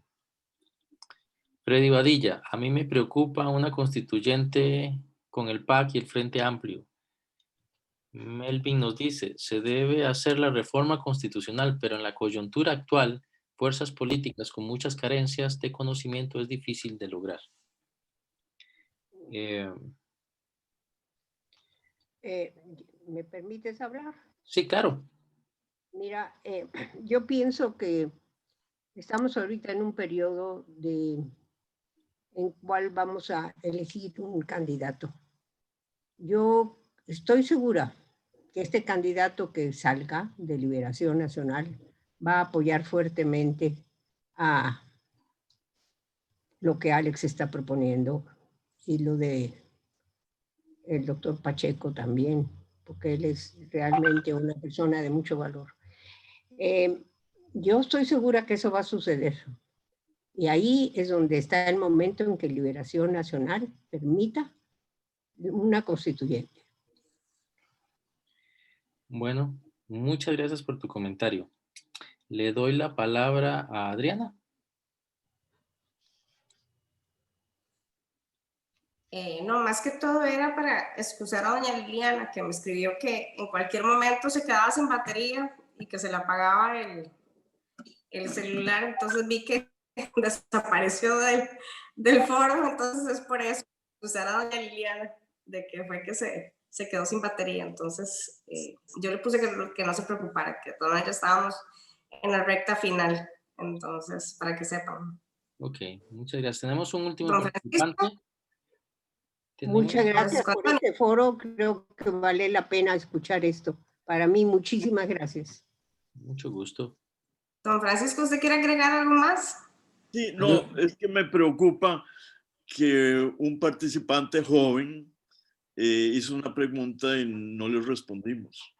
Freddy Badilla, a mí me preocupa una constituyente con el PAC y el Frente Amplio. Melvin nos dice, se debe hacer la reforma constitucional, pero en la coyuntura actual, fuerzas políticas con muchas carencias de conocimiento es difícil de lograr. ¿Me permites hablar? Sí, claro. Mira, yo pienso que estamos ahorita en un periodo en cual vamos a elegir un candidato. Yo estoy segura que este candidato que salga de Liberación Nacional va a apoyar fuertemente a lo que Alex está proponiendo y lo de el doctor Pacheco también, porque él es realmente una persona de mucho valor. Yo estoy segura que eso va a suceder. Y ahí es donde está el momento en que Liberación Nacional permita una constituyente. Bueno, muchas gracias por tu comentario. Le doy la palabra a Adriana. No, más que todo era para excusar a doña Liliana, que me escribió que en cualquier momento se quedaba sin batería y que se le apagaba el celular, entonces vi que desapareció del foro, entonces es por eso, excusar a doña Liliana de que fue que se quedó sin batería, entonces yo le puse que no se preocupara, que todavía ya estábamos en la recta final, entonces para que sepan. Ok, muchas gracias. Tenemos un último Don participante. Muchas gracias por este foro, creo que vale la pena escuchar esto. Para mí, muchísimas gracias. Mucho gusto. Don Francisco, ¿usted quiere agregar algo más? Sí, no, es que me preocupa que un participante joven hizo una pregunta y no le respondimos.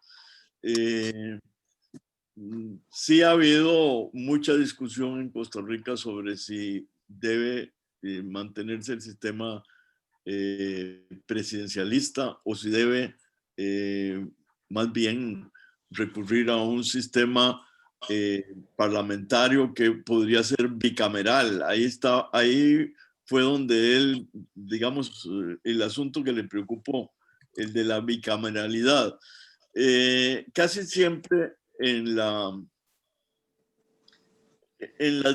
Sí ha habido mucha discusión en Costa Rica sobre si debe mantenerse el sistema presidencialista o si debe más bien recurrir a un sistema parlamentario que podría ser bicameral. Ahí fue donde él, digamos, el asunto que le preocupó, el de la bicameralidad. Casi siempre en las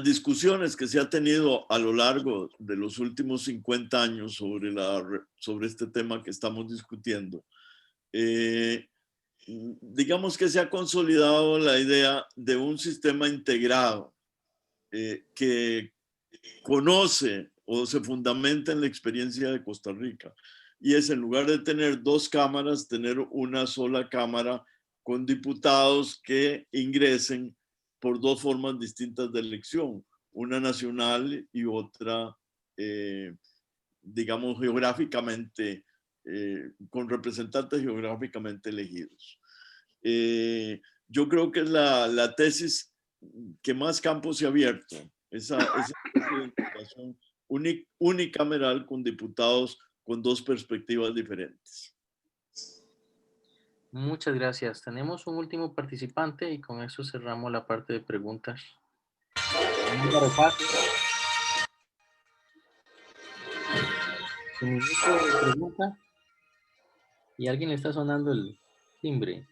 discusiones que se ha tenido a lo largo de los últimos 50 años sobre este tema que estamos discutiendo, digamos que se ha consolidado la idea de un sistema integrado que conoce o se fundamenta en la experiencia de Costa Rica. Y es, en lugar de tener dos cámaras, tener una sola cámara con diputados que ingresen por dos formas distintas de elección, una nacional y otra, digamos, geográficamente, con representantes geográficamente elegidos. Yo creo que es la tesis que más campo se ha abierto, esa integración unicameral con diputados con dos perspectivas diferentes. Muchas gracias. Tenemos un último participante y con eso cerramos la parte de preguntas. Un número fácil. Un minuto de pregunta. Y a alguien le está sonando el timbre.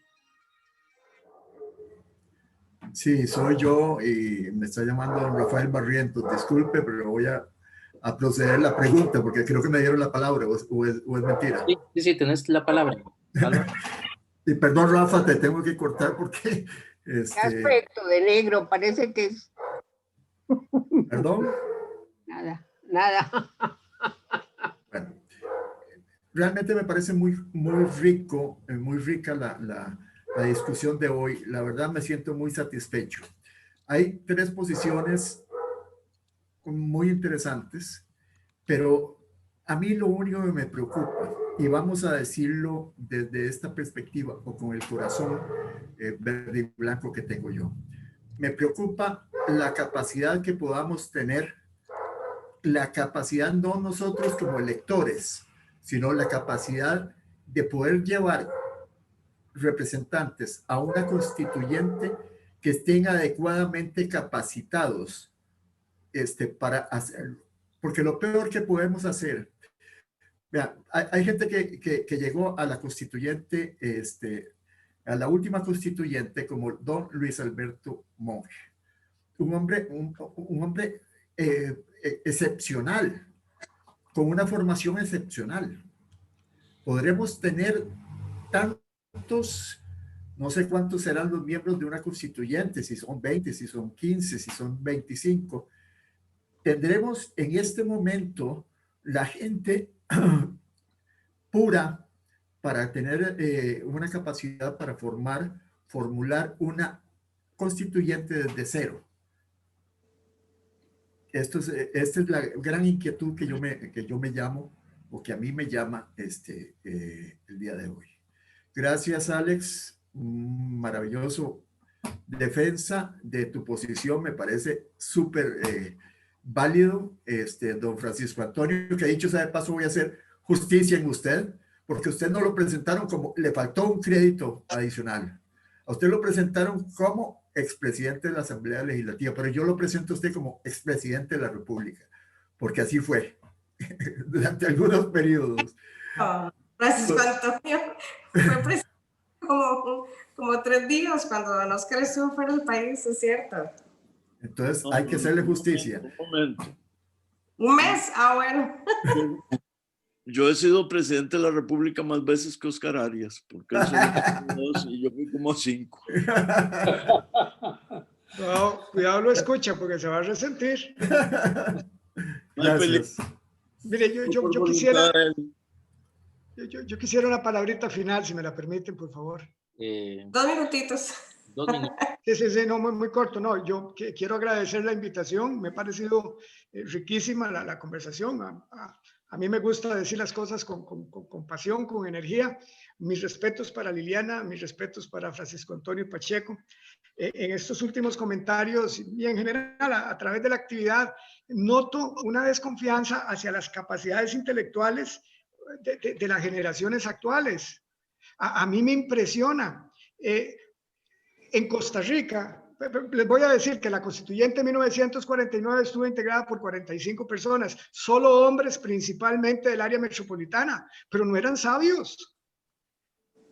Sí, soy yo y me está llamando don Rafael Barrientos. Disculpe, pero voy a proceder a la pregunta porque creo que me dieron la palabra o es mentira. Sí, tenés la palabra. Y perdón, Rafa, te tengo que cortar porque... ¿Qué aspecto de negro? Parece que es... ¿Perdón? Nada. Bueno, realmente me parece muy rica la discusión de hoy. La verdad me siento muy satisfecho. Hay 3 posiciones muy interesantes, pero a mí lo único que me preocupa, y vamos a decirlo desde esta perspectiva o con el corazón verde y blanco que tengo yo, me preocupa la capacidad que podamos tener, la capacidad no nosotros como electores, sino la capacidad de poder llevar representantes a una constituyente que estén adecuadamente capacitados para hacerlo. Porque lo peor que podemos hacer, vea, hay gente que llegó a la constituyente, a la última constituyente como don Luis Alberto Monge, un hombre excepcional, con una formación excepcional. Podremos tener tantos, no sé cuántos serán los miembros de una constituyente, si son 20, si son 15, si son 25. Tendremos en este momento la gente pura para tener una capacidad para formular una constituyente desde cero. Esta es la gran inquietud que yo me llamo, o que a mí me llama el día de hoy. Gracias, Alex. Maravilloso defensa de tu posición, me parece súper válido. Don Francisco Antonio, que dicho sea de paso, voy a hacer justicia en usted, porque usted no lo presentaron como, le faltó un crédito adicional. A usted lo presentaron como expresidente de la Asamblea Legislativa, pero yo lo presento a usted como expresidente de la República, porque así fue durante algunos periodos. Francisco Antonio fue presidente como 3 días cuando don Oscar estuvo fuera del país, es cierto. Entonces hay que hacerle justicia. Un momento. ¿Un mes? Bueno. Yo he sido presidente de la República más veces que Oscar Arias, porque él solo 2 y yo fui como 5. No, cuidado, lo escucha porque se va a resentir. Gracias. Mire, yo quisiera una palabrita final, si me la permiten, por favor. 2 minutitos. 2 minutos. Sí, no, muy corto. No, yo quiero agradecer la invitación. Me ha parecido riquísima la conversación. A mí me gusta decir las cosas con pasión, con energía. Mis respetos para Liliana, mis respetos para Francisco Antonio Pacheco. En estos últimos comentarios y en general a través de la actividad, noto una desconfianza hacia las capacidades intelectuales de las generaciones actuales. A mí me impresiona. En Costa Rica, les voy a decir que la constituyente de 1949 estuvo integrada por 45 personas, solo hombres principalmente del área metropolitana, pero no eran sabios.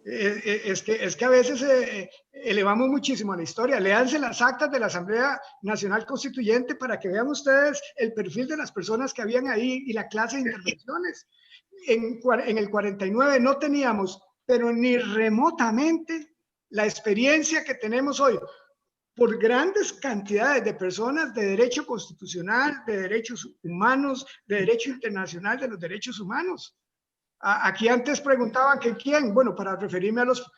Es que a veces elevamos muchísimo a la historia. Léanse las actas de la Asamblea Nacional Constituyente para que vean ustedes el perfil de las personas que habían ahí y la clase de intervenciones. En el 49 no teníamos, pero ni remotamente, la experiencia que tenemos hoy por grandes cantidades de personas de derecho constitucional, de derechos humanos, de derecho internacional de los derechos humanos. Aquí antes preguntaban que quién, bueno, para referirme a los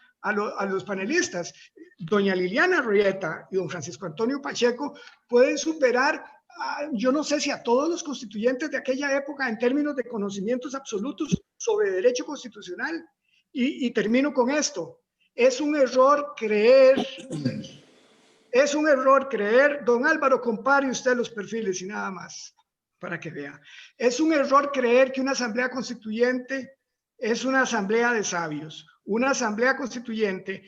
panelistas, doña Liliana Arrieta y don Francisco Antonio Pacheco pueden superar, yo no sé si a todos los constituyentes de aquella época en términos de conocimientos absolutos sobre derecho constitucional. Y termino con esto. Es un error creer, don Álvaro, compare usted los perfiles y nada más, para que vea. Es un error creer que una asamblea constituyente es una asamblea de sabios. una asamblea constituyente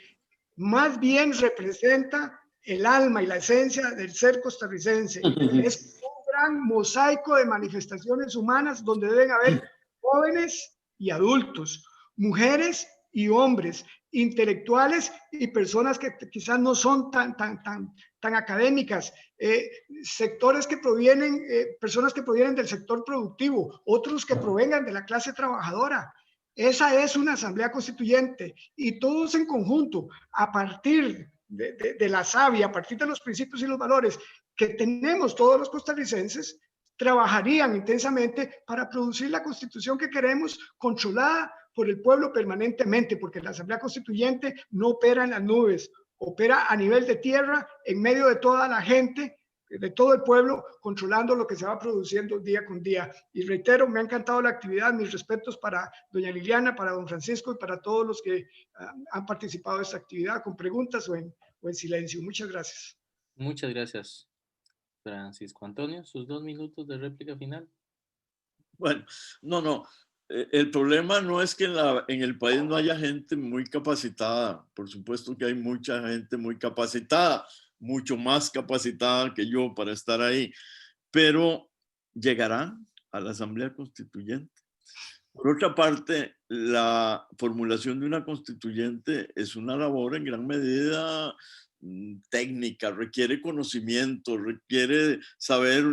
más bien representa el alma y la esencia del ser costarricense. Es un gran mosaico de manifestaciones humanas donde deben haber jóvenes y adultos, mujeres y hombres, intelectuales y personas que quizás no son tan académicas, sectores que provienen, personas que provienen del sector productivo, otros que provengan de la clase trabajadora. Esa es una asamblea constituyente y todos en conjunto, a partir de la savia, a partir de los principios y los valores que tenemos todos los costarricenses, trabajarían intensamente para producir la constitución que queremos, controlada por el pueblo permanentemente, porque la Asamblea Constituyente no opera en las nubes, opera a nivel de tierra, en medio de toda la gente, de todo el pueblo, controlando lo que se va produciendo día con día. Y reitero, me ha encantado la actividad, mis respetos para doña Liliana, para don Francisco y para todos los que han participado de esta actividad, con preguntas o en silencio. Muchas gracias. Muchas gracias, Francisco Antonio. Sus 2 minutos de réplica final. Bueno, no. El problema no es que en el país no haya gente muy capacitada. Por supuesto que hay mucha gente muy capacitada, mucho más capacitada que yo para estar ahí, pero llegarán a la Asamblea Constituyente. Por otra parte, la formulación de una constituyente es una labor en gran medida técnica, requiere conocimiento, requiere saber.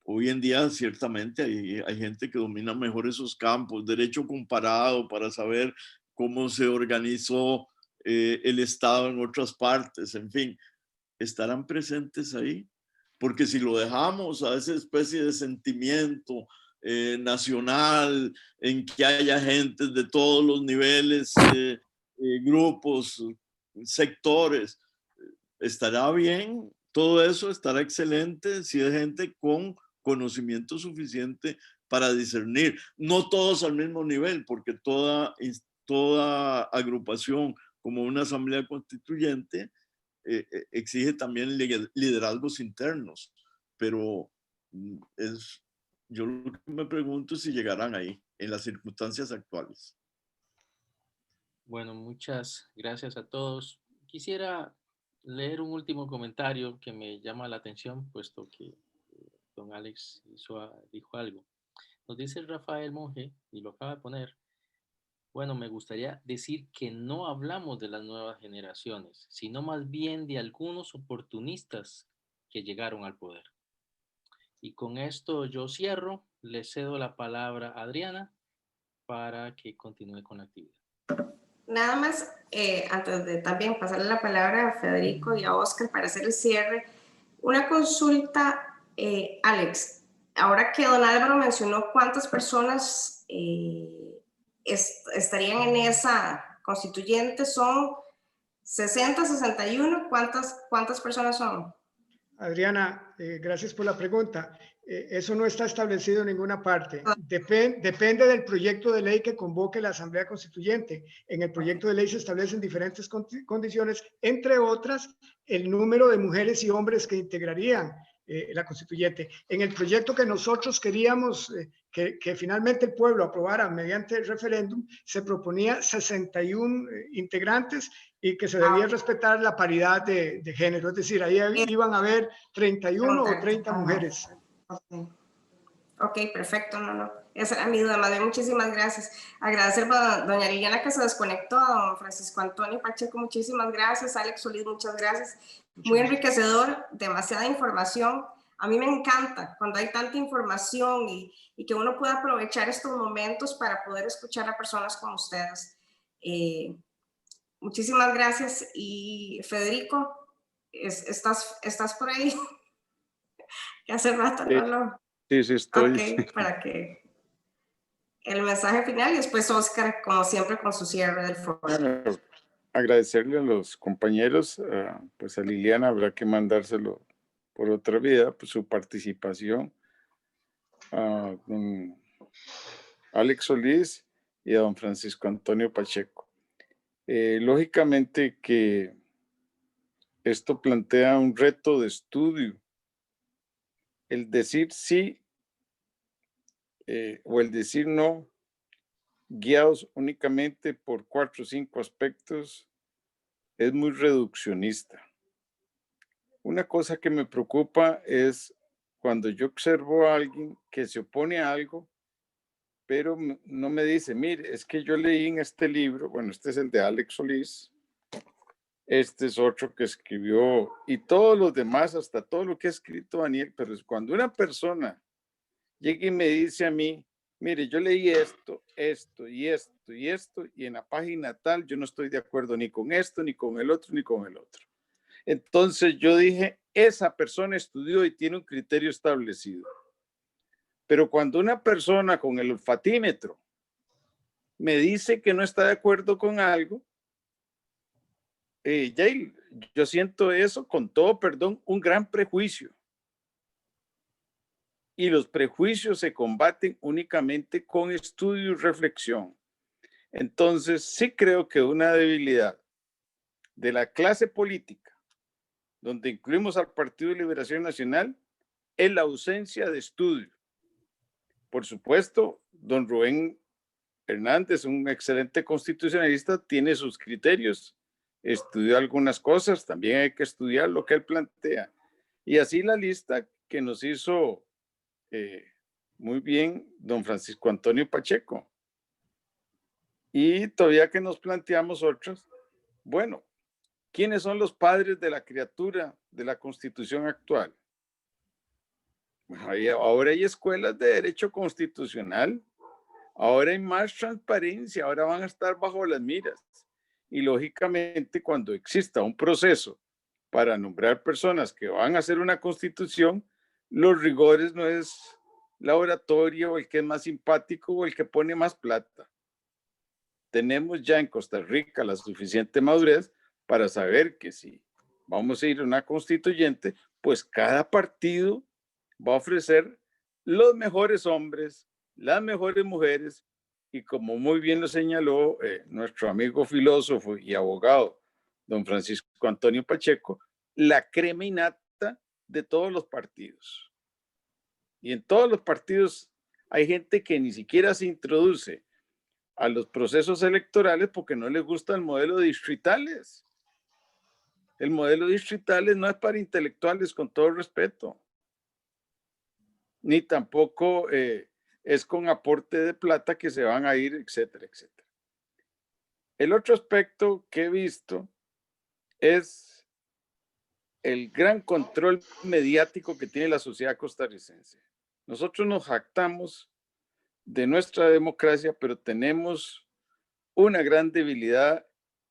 Hoy en día ciertamente hay gente que domina mejor esos campos, derecho comparado para saber cómo se organizó el Estado en otras partes, en fin, estarán presentes ahí, porque si lo dejamos a esa especie de sentimiento nacional en que haya gente de todos los niveles, grupos, sectores, estará bien, todo eso estará excelente si hay gente con conocimiento suficiente para discernir. No todos al mismo nivel, porque toda agrupación como una asamblea constituyente exige también liderazgos internos, pero yo lo que me pregunto es si llegarán ahí en las circunstancias actuales. Bueno, muchas gracias a todos. Quisiera leer un último comentario que me llama la atención, puesto que don Alex dijo algo. Nos dice Rafael Monge, y lo acaba de poner, bueno, me gustaría decir que no hablamos de las nuevas generaciones, sino más bien de algunos oportunistas que llegaron al poder. Y con esto yo cierro, le cedo la palabra a Adriana para que continúe con la actividad. Nada más, antes de también pasarle la palabra a Federico y a Oscar para hacer el cierre, una consulta, Alex, ahora que don Álvaro mencionó cuántas personas estarían en esa constituyente, ¿son 60, 61? ¿Cuántas personas son? Adriana, gracias por la pregunta. Eso no está establecido en ninguna parte. Depende del proyecto de ley que convoque la Asamblea Constituyente. En el proyecto de ley se establecen diferentes condiciones, entre otras, el número de mujeres y hombres que integrarían la Constituyente. En el proyecto que nosotros queríamos que finalmente el pueblo aprobara mediante el referéndum, se proponía 61 integrantes y que se debía respetar la paridad de género. Es decir, ahí iban a haber 31 o 30 mujeres. Ok, perfecto, esa era mi duda, más bien muchísimas gracias. Agradecer a doña Liliana que se desconectó, a don Francisco Antonio Pacheco, muchísimas gracias, Alex Solís, muchas gracias. Muy enriquecedor, demasiada información. A mí me encanta cuando hay tanta información y que uno pueda aprovechar estos momentos para poder escuchar a personas como ustedes. Muchísimas gracias. Y Federico, ¿estás por ahí? Que hace rato no lo... Sí, estoy. Ok, para que el mensaje final y después Oscar, como siempre, con su cierre del foro. Bueno, agradecerle a los compañeros, pues a Liliana habrá que mandárselo por otra vía, pues su participación, a don Alex Solís y a don Francisco Antonio Pacheco. Lógicamente que esto plantea un reto de estudio. El decir sí o el decir no guiados únicamente por 4 o 5 aspectos, es muy reduccionista. Una cosa que me preocupa es cuando yo observo a alguien que se opone a algo, pero no me dice, mire, es que yo leí en este libro, bueno, este es el de Alex Solís, este es otro que escribió, y todos los demás, hasta todo lo que ha escrito Daniel, pero es cuando una persona llega y me dice a mí, mire, yo leí esto, esto y esto y esto, y en la página tal yo no estoy de acuerdo ni con esto, ni con el otro, ni con el otro. Entonces yo dije, esa persona estudió y tiene un criterio establecido. Pero cuando una persona con el olfatímetro me dice que no está de acuerdo con algo, yo siento eso, con todo perdón, un gran prejuicio. Y los prejuicios se combaten únicamente con estudio y reflexión. Entonces, sí creo que una debilidad de la clase política, donde incluimos al Partido de Liberación Nacional, es la ausencia de estudio. Por supuesto, don Rubén Hernández, un excelente constitucionalista, tiene sus criterios, estudió algunas cosas, también hay que estudiar lo que él plantea. Y así la lista que nos hizo muy bien don Francisco Antonio Pacheco. Y todavía que nos planteamos otros, bueno, ¿quiénes son los padres de la criatura de la Constitución actual? Ahora hay escuelas de derecho constitucional, ahora hay más transparencia, ahora van a estar bajo las miras. Y lógicamente cuando exista un proceso para nombrar personas que van a hacer una constitución, los rigores no es la oratoria o el que es más simpático o el que pone más plata. Tenemos ya en Costa Rica la suficiente madurez para saber que si vamos a ir a una constituyente, pues cada partido va a ofrecer los mejores hombres, las mejores mujeres, y como muy bien lo señaló nuestro amigo filósofo y abogado, don Francisco Antonio Pacheco, la crema innata de todos los partidos. Y en todos los partidos hay gente que ni siquiera se introduce a los procesos electorales porque no les gusta el modelo de distritales. El modelo de distritales no es para intelectuales, con todo respeto. Ni tampoco es con aporte de plata que se van a ir, etcétera, etcétera. El otro aspecto que he visto es el gran control mediático que tiene la sociedad costarricense. Nosotros nos jactamos de nuestra democracia, pero tenemos una gran debilidad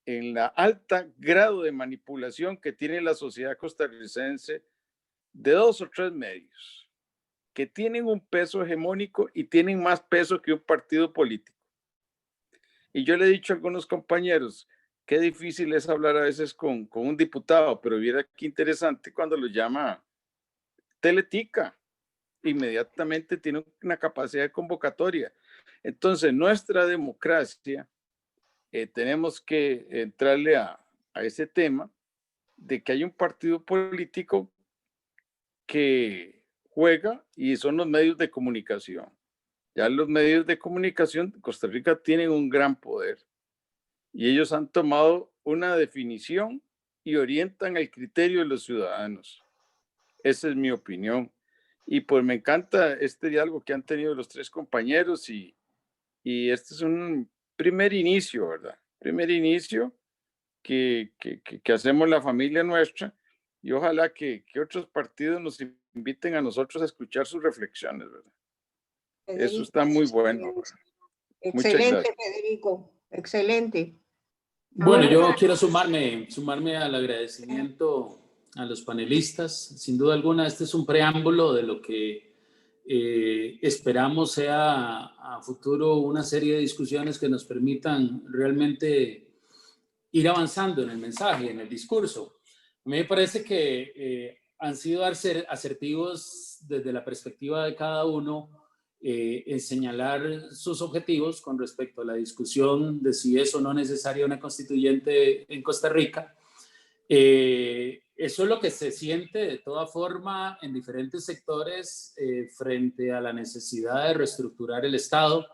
en la alta grado de manipulación que tiene la sociedad costarricense de 2 o 3 medios que tienen un peso hegemónico y tienen más peso que un partido político. Y yo le he dicho a algunos compañeros, qué difícil es hablar a veces con un diputado, pero viera qué interesante cuando lo llama Teletica. Inmediatamente tiene una capacidad de convocatoria. Entonces, nuestra democracia, tenemos que entrarle a ese tema de que hay un partido político que juega y son los medios de comunicación. Ya los medios de comunicación de Costa Rica tienen un gran poder y ellos han tomado una definición y orientan el criterio de los ciudadanos. Esa es mi opinión. Y pues me encanta este diálogo que han tenido los 3 compañeros y este es un primer inicio, ¿verdad? Primer inicio que hacemos la familia nuestra y ojalá que otros partidos nos inviten a nosotros a escuchar sus reflexiones, ¿verdad? Eso está muy bueno. Excelente, Federico, excelente. Bueno, yo quiero sumarme al agradecimiento a los panelistas. Sin duda alguna, este es un preámbulo de lo que esperamos sea a futuro una serie de discusiones que nos permitan realmente ir avanzando en el mensaje, en el discurso. A mí me parece que han sido asertivos desde la perspectiva de cada uno en señalar sus objetivos con respecto a la discusión de si es o no necesaria una constituyente en Costa Rica. Eso es lo que se siente de toda forma en diferentes sectores frente a la necesidad de reestructurar el Estado,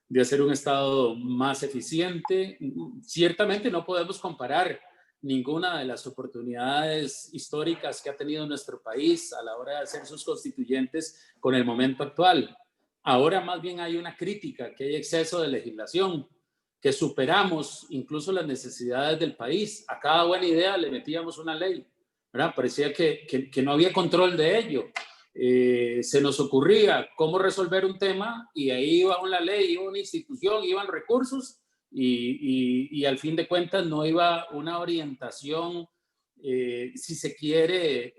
de hacer un Estado más eficiente. Ciertamente no podemos comparar ninguna de las oportunidades históricas que ha tenido nuestro país a la hora de hacer sus constituyentes con el momento actual. Ahora más bien hay una crítica, que hay exceso de legislación, que superamos incluso las necesidades del país. A cada buena idea le metíamos una ley, ¿verdad? Parecía que no había control de ello. Se nos ocurría cómo resolver un tema y ahí iba una ley, iba una institución, iban recursos y al fin de cuentas no iba una orientación, si se quiere,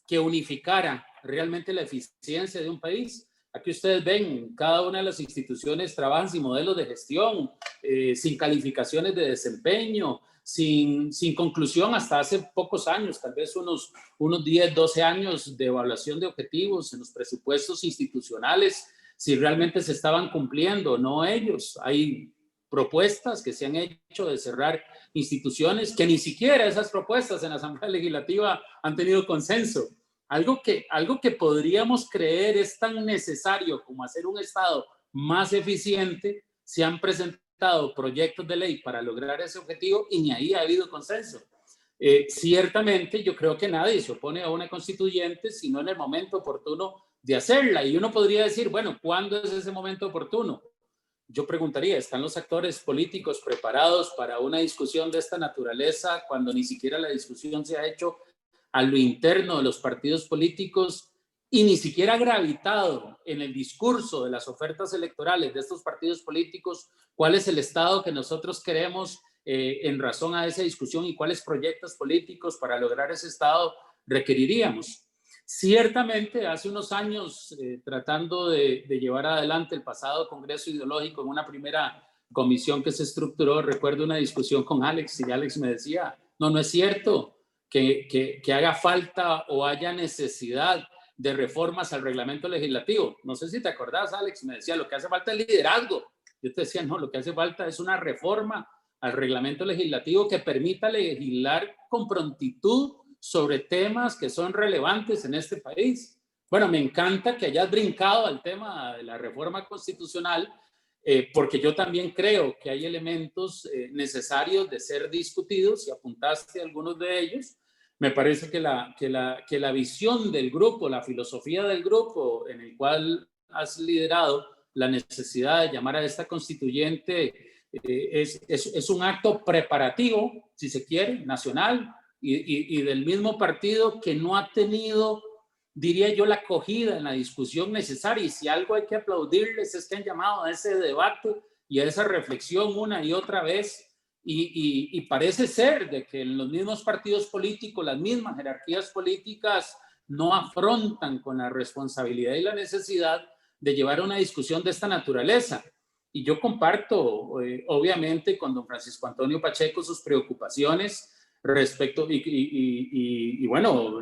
que unificara realmente la eficiencia de un país. Aquí ustedes ven, cada una de las instituciones trabajan sin modelos de gestión, sin calificaciones de desempeño, sin conclusión hasta hace pocos años, tal vez unos 10, 12 años de evaluación de objetivos en los presupuestos institucionales, si realmente se estaban cumpliendo, no ellos. Hay propuestas que se han hecho de cerrar instituciones que ni siquiera esas propuestas en la Asamblea Legislativa han tenido consenso. Algo que podríamos creer es tan necesario como hacer un Estado más eficiente, se han presentado proyectos de ley para lograr ese objetivo y ni ahí ha habido consenso. Ciertamente yo creo que nadie se opone a una constituyente sino en el momento oportuno de hacerla. Y uno podría decir, bueno, ¿cuándo es ese momento oportuno? Yo preguntaría, ¿están los actores políticos preparados para una discusión de esta naturaleza cuando ni siquiera la discusión se ha hecho a lo interno de los partidos políticos y ni siquiera ha gravitado en el discurso de las ofertas electorales de estos partidos políticos cuál es el Estado que nosotros queremos en razón a esa discusión y cuáles proyectos políticos para lograr ese Estado requeriríamos? Ciertamente, hace unos años, tratando de llevar adelante el pasado Congreso Ideológico en una primera comisión que se estructuró, recuerdo una discusión con Alex y Alex me decía, no es cierto que haga falta o haya necesidad de reformas al reglamento legislativo. No sé si te acordás, Alex, me decía, lo que hace falta es liderazgo. Yo te decía, no, lo que hace falta es una reforma al reglamento legislativo que permita legislar con prontitud sobre temas que son relevantes en este país. Bueno, me encanta que hayas brincado al tema de la reforma constitucional, porque yo también creo que hay elementos necesarios de ser discutidos y apuntaste a algunos de ellos. Me parece que la visión del grupo, la filosofía del grupo en el cual has liderado la necesidad de llamar a esta constituyente es un acto preparativo, si se quiere, nacional y del mismo partido que no ha tenido, diría yo, la acogida en la discusión necesaria. Y si algo hay que aplaudirles es que han llamado a ese debate y a esa reflexión una y otra vez. Y parece ser de que en los mismos partidos políticos, las mismas jerarquías políticas no afrontan con la responsabilidad y la necesidad de llevar una discusión de esta naturaleza. Y yo comparto, obviamente, con don Francisco Antonio Pacheco sus preocupaciones respecto, y bueno,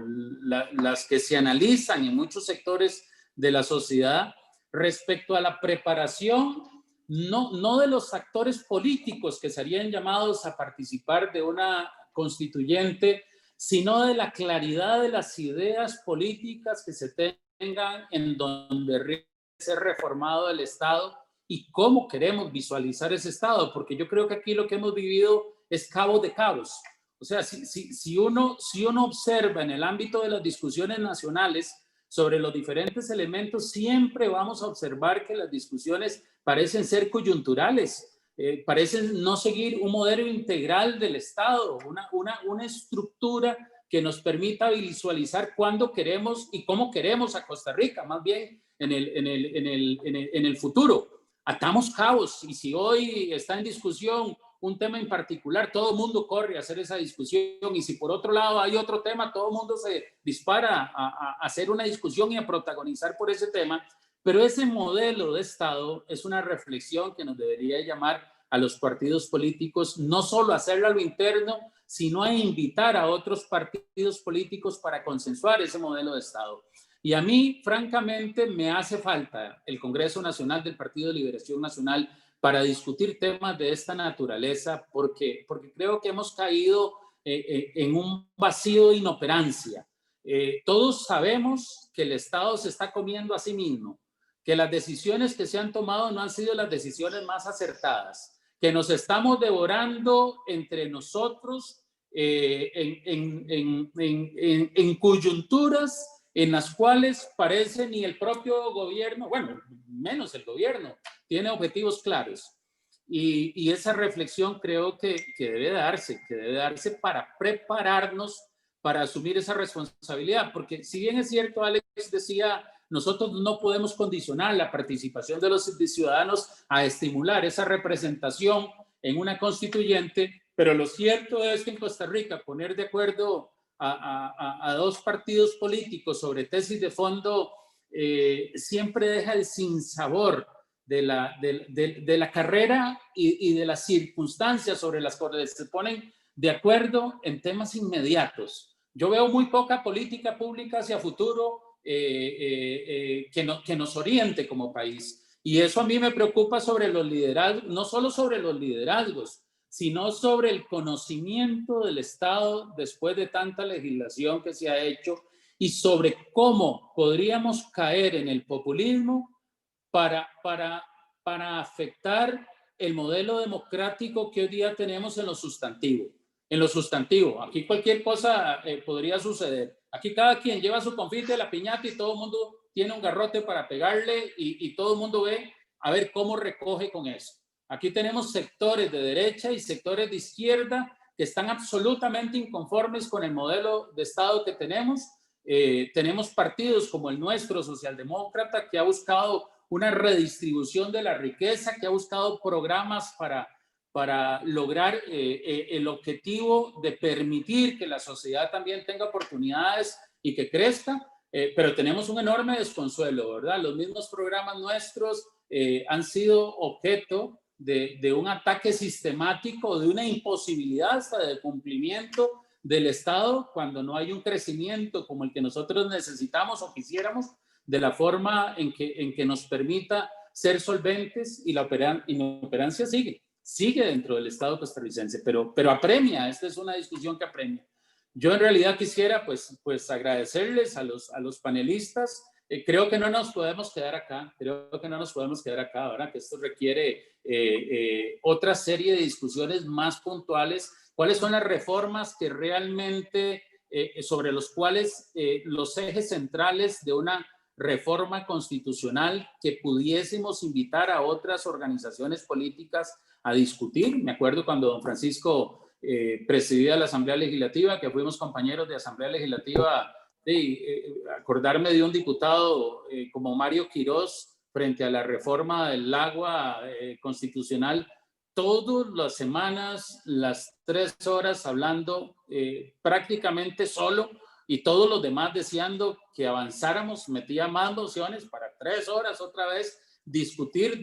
las que se analizan en muchos sectores de la sociedad respecto a la preparación, no de los actores políticos que serían llamados a participar de una constituyente, sino de la claridad de las ideas políticas que se tengan en donde debe ser reformado el Estado y cómo queremos visualizar ese Estado, porque yo creo que aquí lo que hemos vivido es cabos de cabos. O sea, si uno observa en el ámbito de las discusiones nacionales sobre los diferentes elementos, siempre vamos a observar que las discusiones parecen ser coyunturales, parecen no seguir un modelo integral del Estado, una estructura que nos permita visualizar cuándo queremos y cómo queremos a Costa Rica, más bien en el futuro. Atamos cabos y si hoy está en discusión un tema en particular, todo el mundo corre a hacer esa discusión y si por otro lado hay otro tema, todo el mundo se dispara a hacer una discusión y a protagonizar por ese tema, pero ese modelo de Estado es una reflexión que nos debería llamar a los partidos políticos no solo a hacerlo a lo interno, sino a invitar a otros partidos políticos para consensuar ese modelo de Estado. Y a mí, francamente, me hace falta el Congreso Nacional del Partido de Liberación Nacional para discutir temas de esta naturaleza, porque creo que hemos caído en un vacío de inoperancia. Todos sabemos que el Estado se está comiendo a sí mismo, que las decisiones que se han tomado no han sido las decisiones más acertadas, que nos estamos devorando entre nosotros en coyunturas en las cuales parece ni el propio gobierno, bueno, menos el gobierno, tiene objetivos claros. Y esa reflexión creo que debe darse para prepararnos para asumir esa responsabilidad, porque si bien es cierto, Alex decía, nosotros no podemos condicionar la participación de los ciudadanos a estimular esa representación en una constituyente, pero lo cierto es que en Costa Rica poner de acuerdo a dos partidos políticos sobre tesis de fondo siempre deja el sinsabor de la carrera y de las circunstancias sobre las cuales se ponen de acuerdo en temas inmediatos. Yo veo muy poca política pública hacia futuro que nos oriente como país. Y eso a mí me preocupa sobre los liderazgos, no solo sobre los liderazgos, sino sobre el conocimiento del Estado después de tanta legislación que se ha hecho y sobre cómo podríamos caer en el populismo para afectar el modelo democrático que hoy día tenemos en lo sustantivo. En lo sustantivo, aquí cualquier cosa podría suceder. Aquí cada quien lleva su confite, la piñata y todo el mundo tiene un garrote para pegarle y todo el mundo ve a ver cómo recoge con eso. Aquí tenemos sectores de derecha y sectores de izquierda que están absolutamente inconformes con el modelo de Estado que tenemos. Tenemos partidos como el nuestro, socialdemócrata, que ha buscado una redistribución de la riqueza, que ha buscado programas para lograr el objetivo de permitir que la sociedad también tenga oportunidades y que crezca, pero tenemos un enorme desconsuelo, ¿verdad? Los mismos programas nuestros han sido objeto de un ataque sistemático, de una imposibilidad hasta de cumplimiento del Estado cuando no hay un crecimiento como el que nosotros necesitamos o quisiéramos, de la forma en que nos permita ser solventes, y la inoperancia sigue dentro del Estado costarricense, pero apremia. Esta es una discusión que apremia. Yo en realidad quisiera pues agradecerles a los panelistas. Creo que no nos podemos quedar acá, ¿verdad? Que esto requiere otra serie de discusiones más puntuales. ¿Cuáles son las reformas que realmente, sobre los cuales los ejes centrales de una reforma constitucional que pudiésemos invitar a otras organizaciones políticas a discutir? Me acuerdo cuando don Francisco presidía la Asamblea Legislativa, que fuimos compañeros de Asamblea Legislativa, acordarme de un diputado como Mario Quirós frente a la reforma del agua constitucional, todas las semanas, las 3 horas hablando prácticamente solo, y todos los demás deseando que avanzáramos, metía más mociones para 3 horas otra vez discutir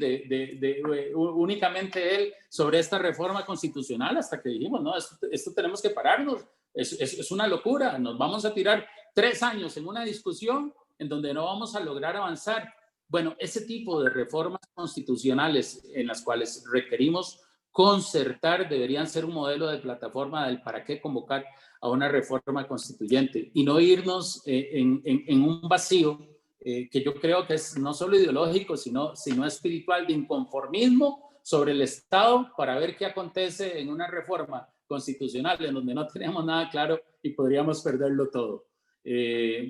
únicamente él sobre esta reforma constitucional, hasta que dijimos, no, esto tenemos que pararnos, es una locura, nos vamos a tirar 3 años en una discusión en donde no vamos a lograr avanzar. Bueno, ese tipo de reformas constitucionales en las cuales requerimos concertar deberían ser un modelo de plataforma del para qué convocar a una reforma constituyente y no irnos en un vacío que yo creo que es no solo ideológico, sino espiritual, de inconformismo sobre el Estado para ver qué acontece en una reforma constitucional en donde no tenemos nada claro y podríamos perderlo todo.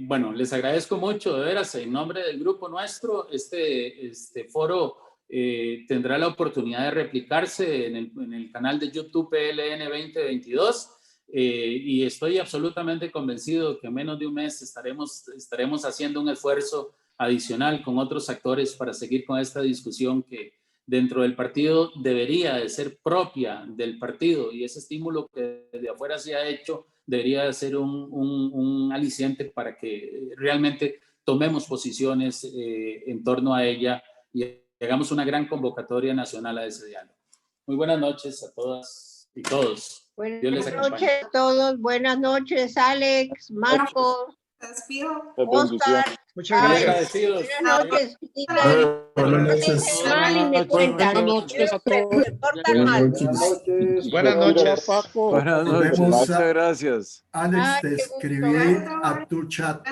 Bueno, les agradezco mucho, de veras, en nombre del grupo nuestro. Este foro tendrá la oportunidad de replicarse en el canal de YouTube PLN 2022 y estoy absolutamente convencido que en menos de un mes estaremos haciendo un esfuerzo adicional con otros actores para seguir con esta discusión que dentro del partido debería de ser propia del partido, y ese estímulo que desde afuera se ha hecho debería de ser un aliciente para que realmente tomemos posiciones en torno a ella y hagamos una gran convocatoria nacional a ese diálogo. Muy buenas noches a todas y todos. Buenas noches a todos. Buenas noches, Alex, Marcos, Oscar. Muchas gracias. Agradecidos. Buenas noches. Buenas noches. Mal y me cuentan. Buenas noches a todos. Se portan mal. Buenas noches. Buenas noches. Muchas gracias. Alex, te escribí a tu chat.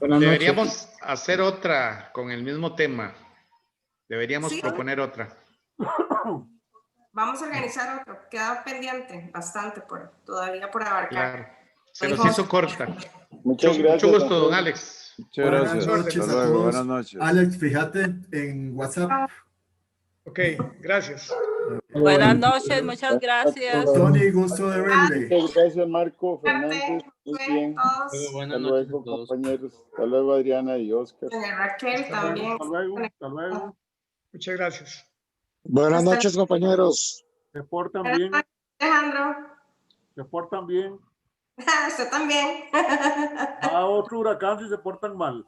Deberíamos hacer otra con el mismo tema. Deberíamos Sí. proponer otra. Vamos a organizar otro. Queda pendiente bastante todavía por abarcar. Claro. Se Dijo nos hizo Oscar. corta. Muchas gracias. Mucho gusto, don don Alex. Muchas Buenas gracias. noches Hasta a luego. todos. Buenas noches. Alex, fíjate en WhatsApp. Ok, gracias. Buenas noches, muchas gracias. Tony, gusto de verle. Muchas gracias, Marco Fernández. Muy bien. Buenas Hasta noches a luego, todos. compañeros. Hasta luego, Adriana y Oscar. Doña Raquel Hasta luego, también. Hasta luego, hasta luego. Muchas gracias. Buenas Hasta- noches, compañeros. Se portan bien, Alejandro. se portan bien. Usted también. A otro huracán si se portan mal.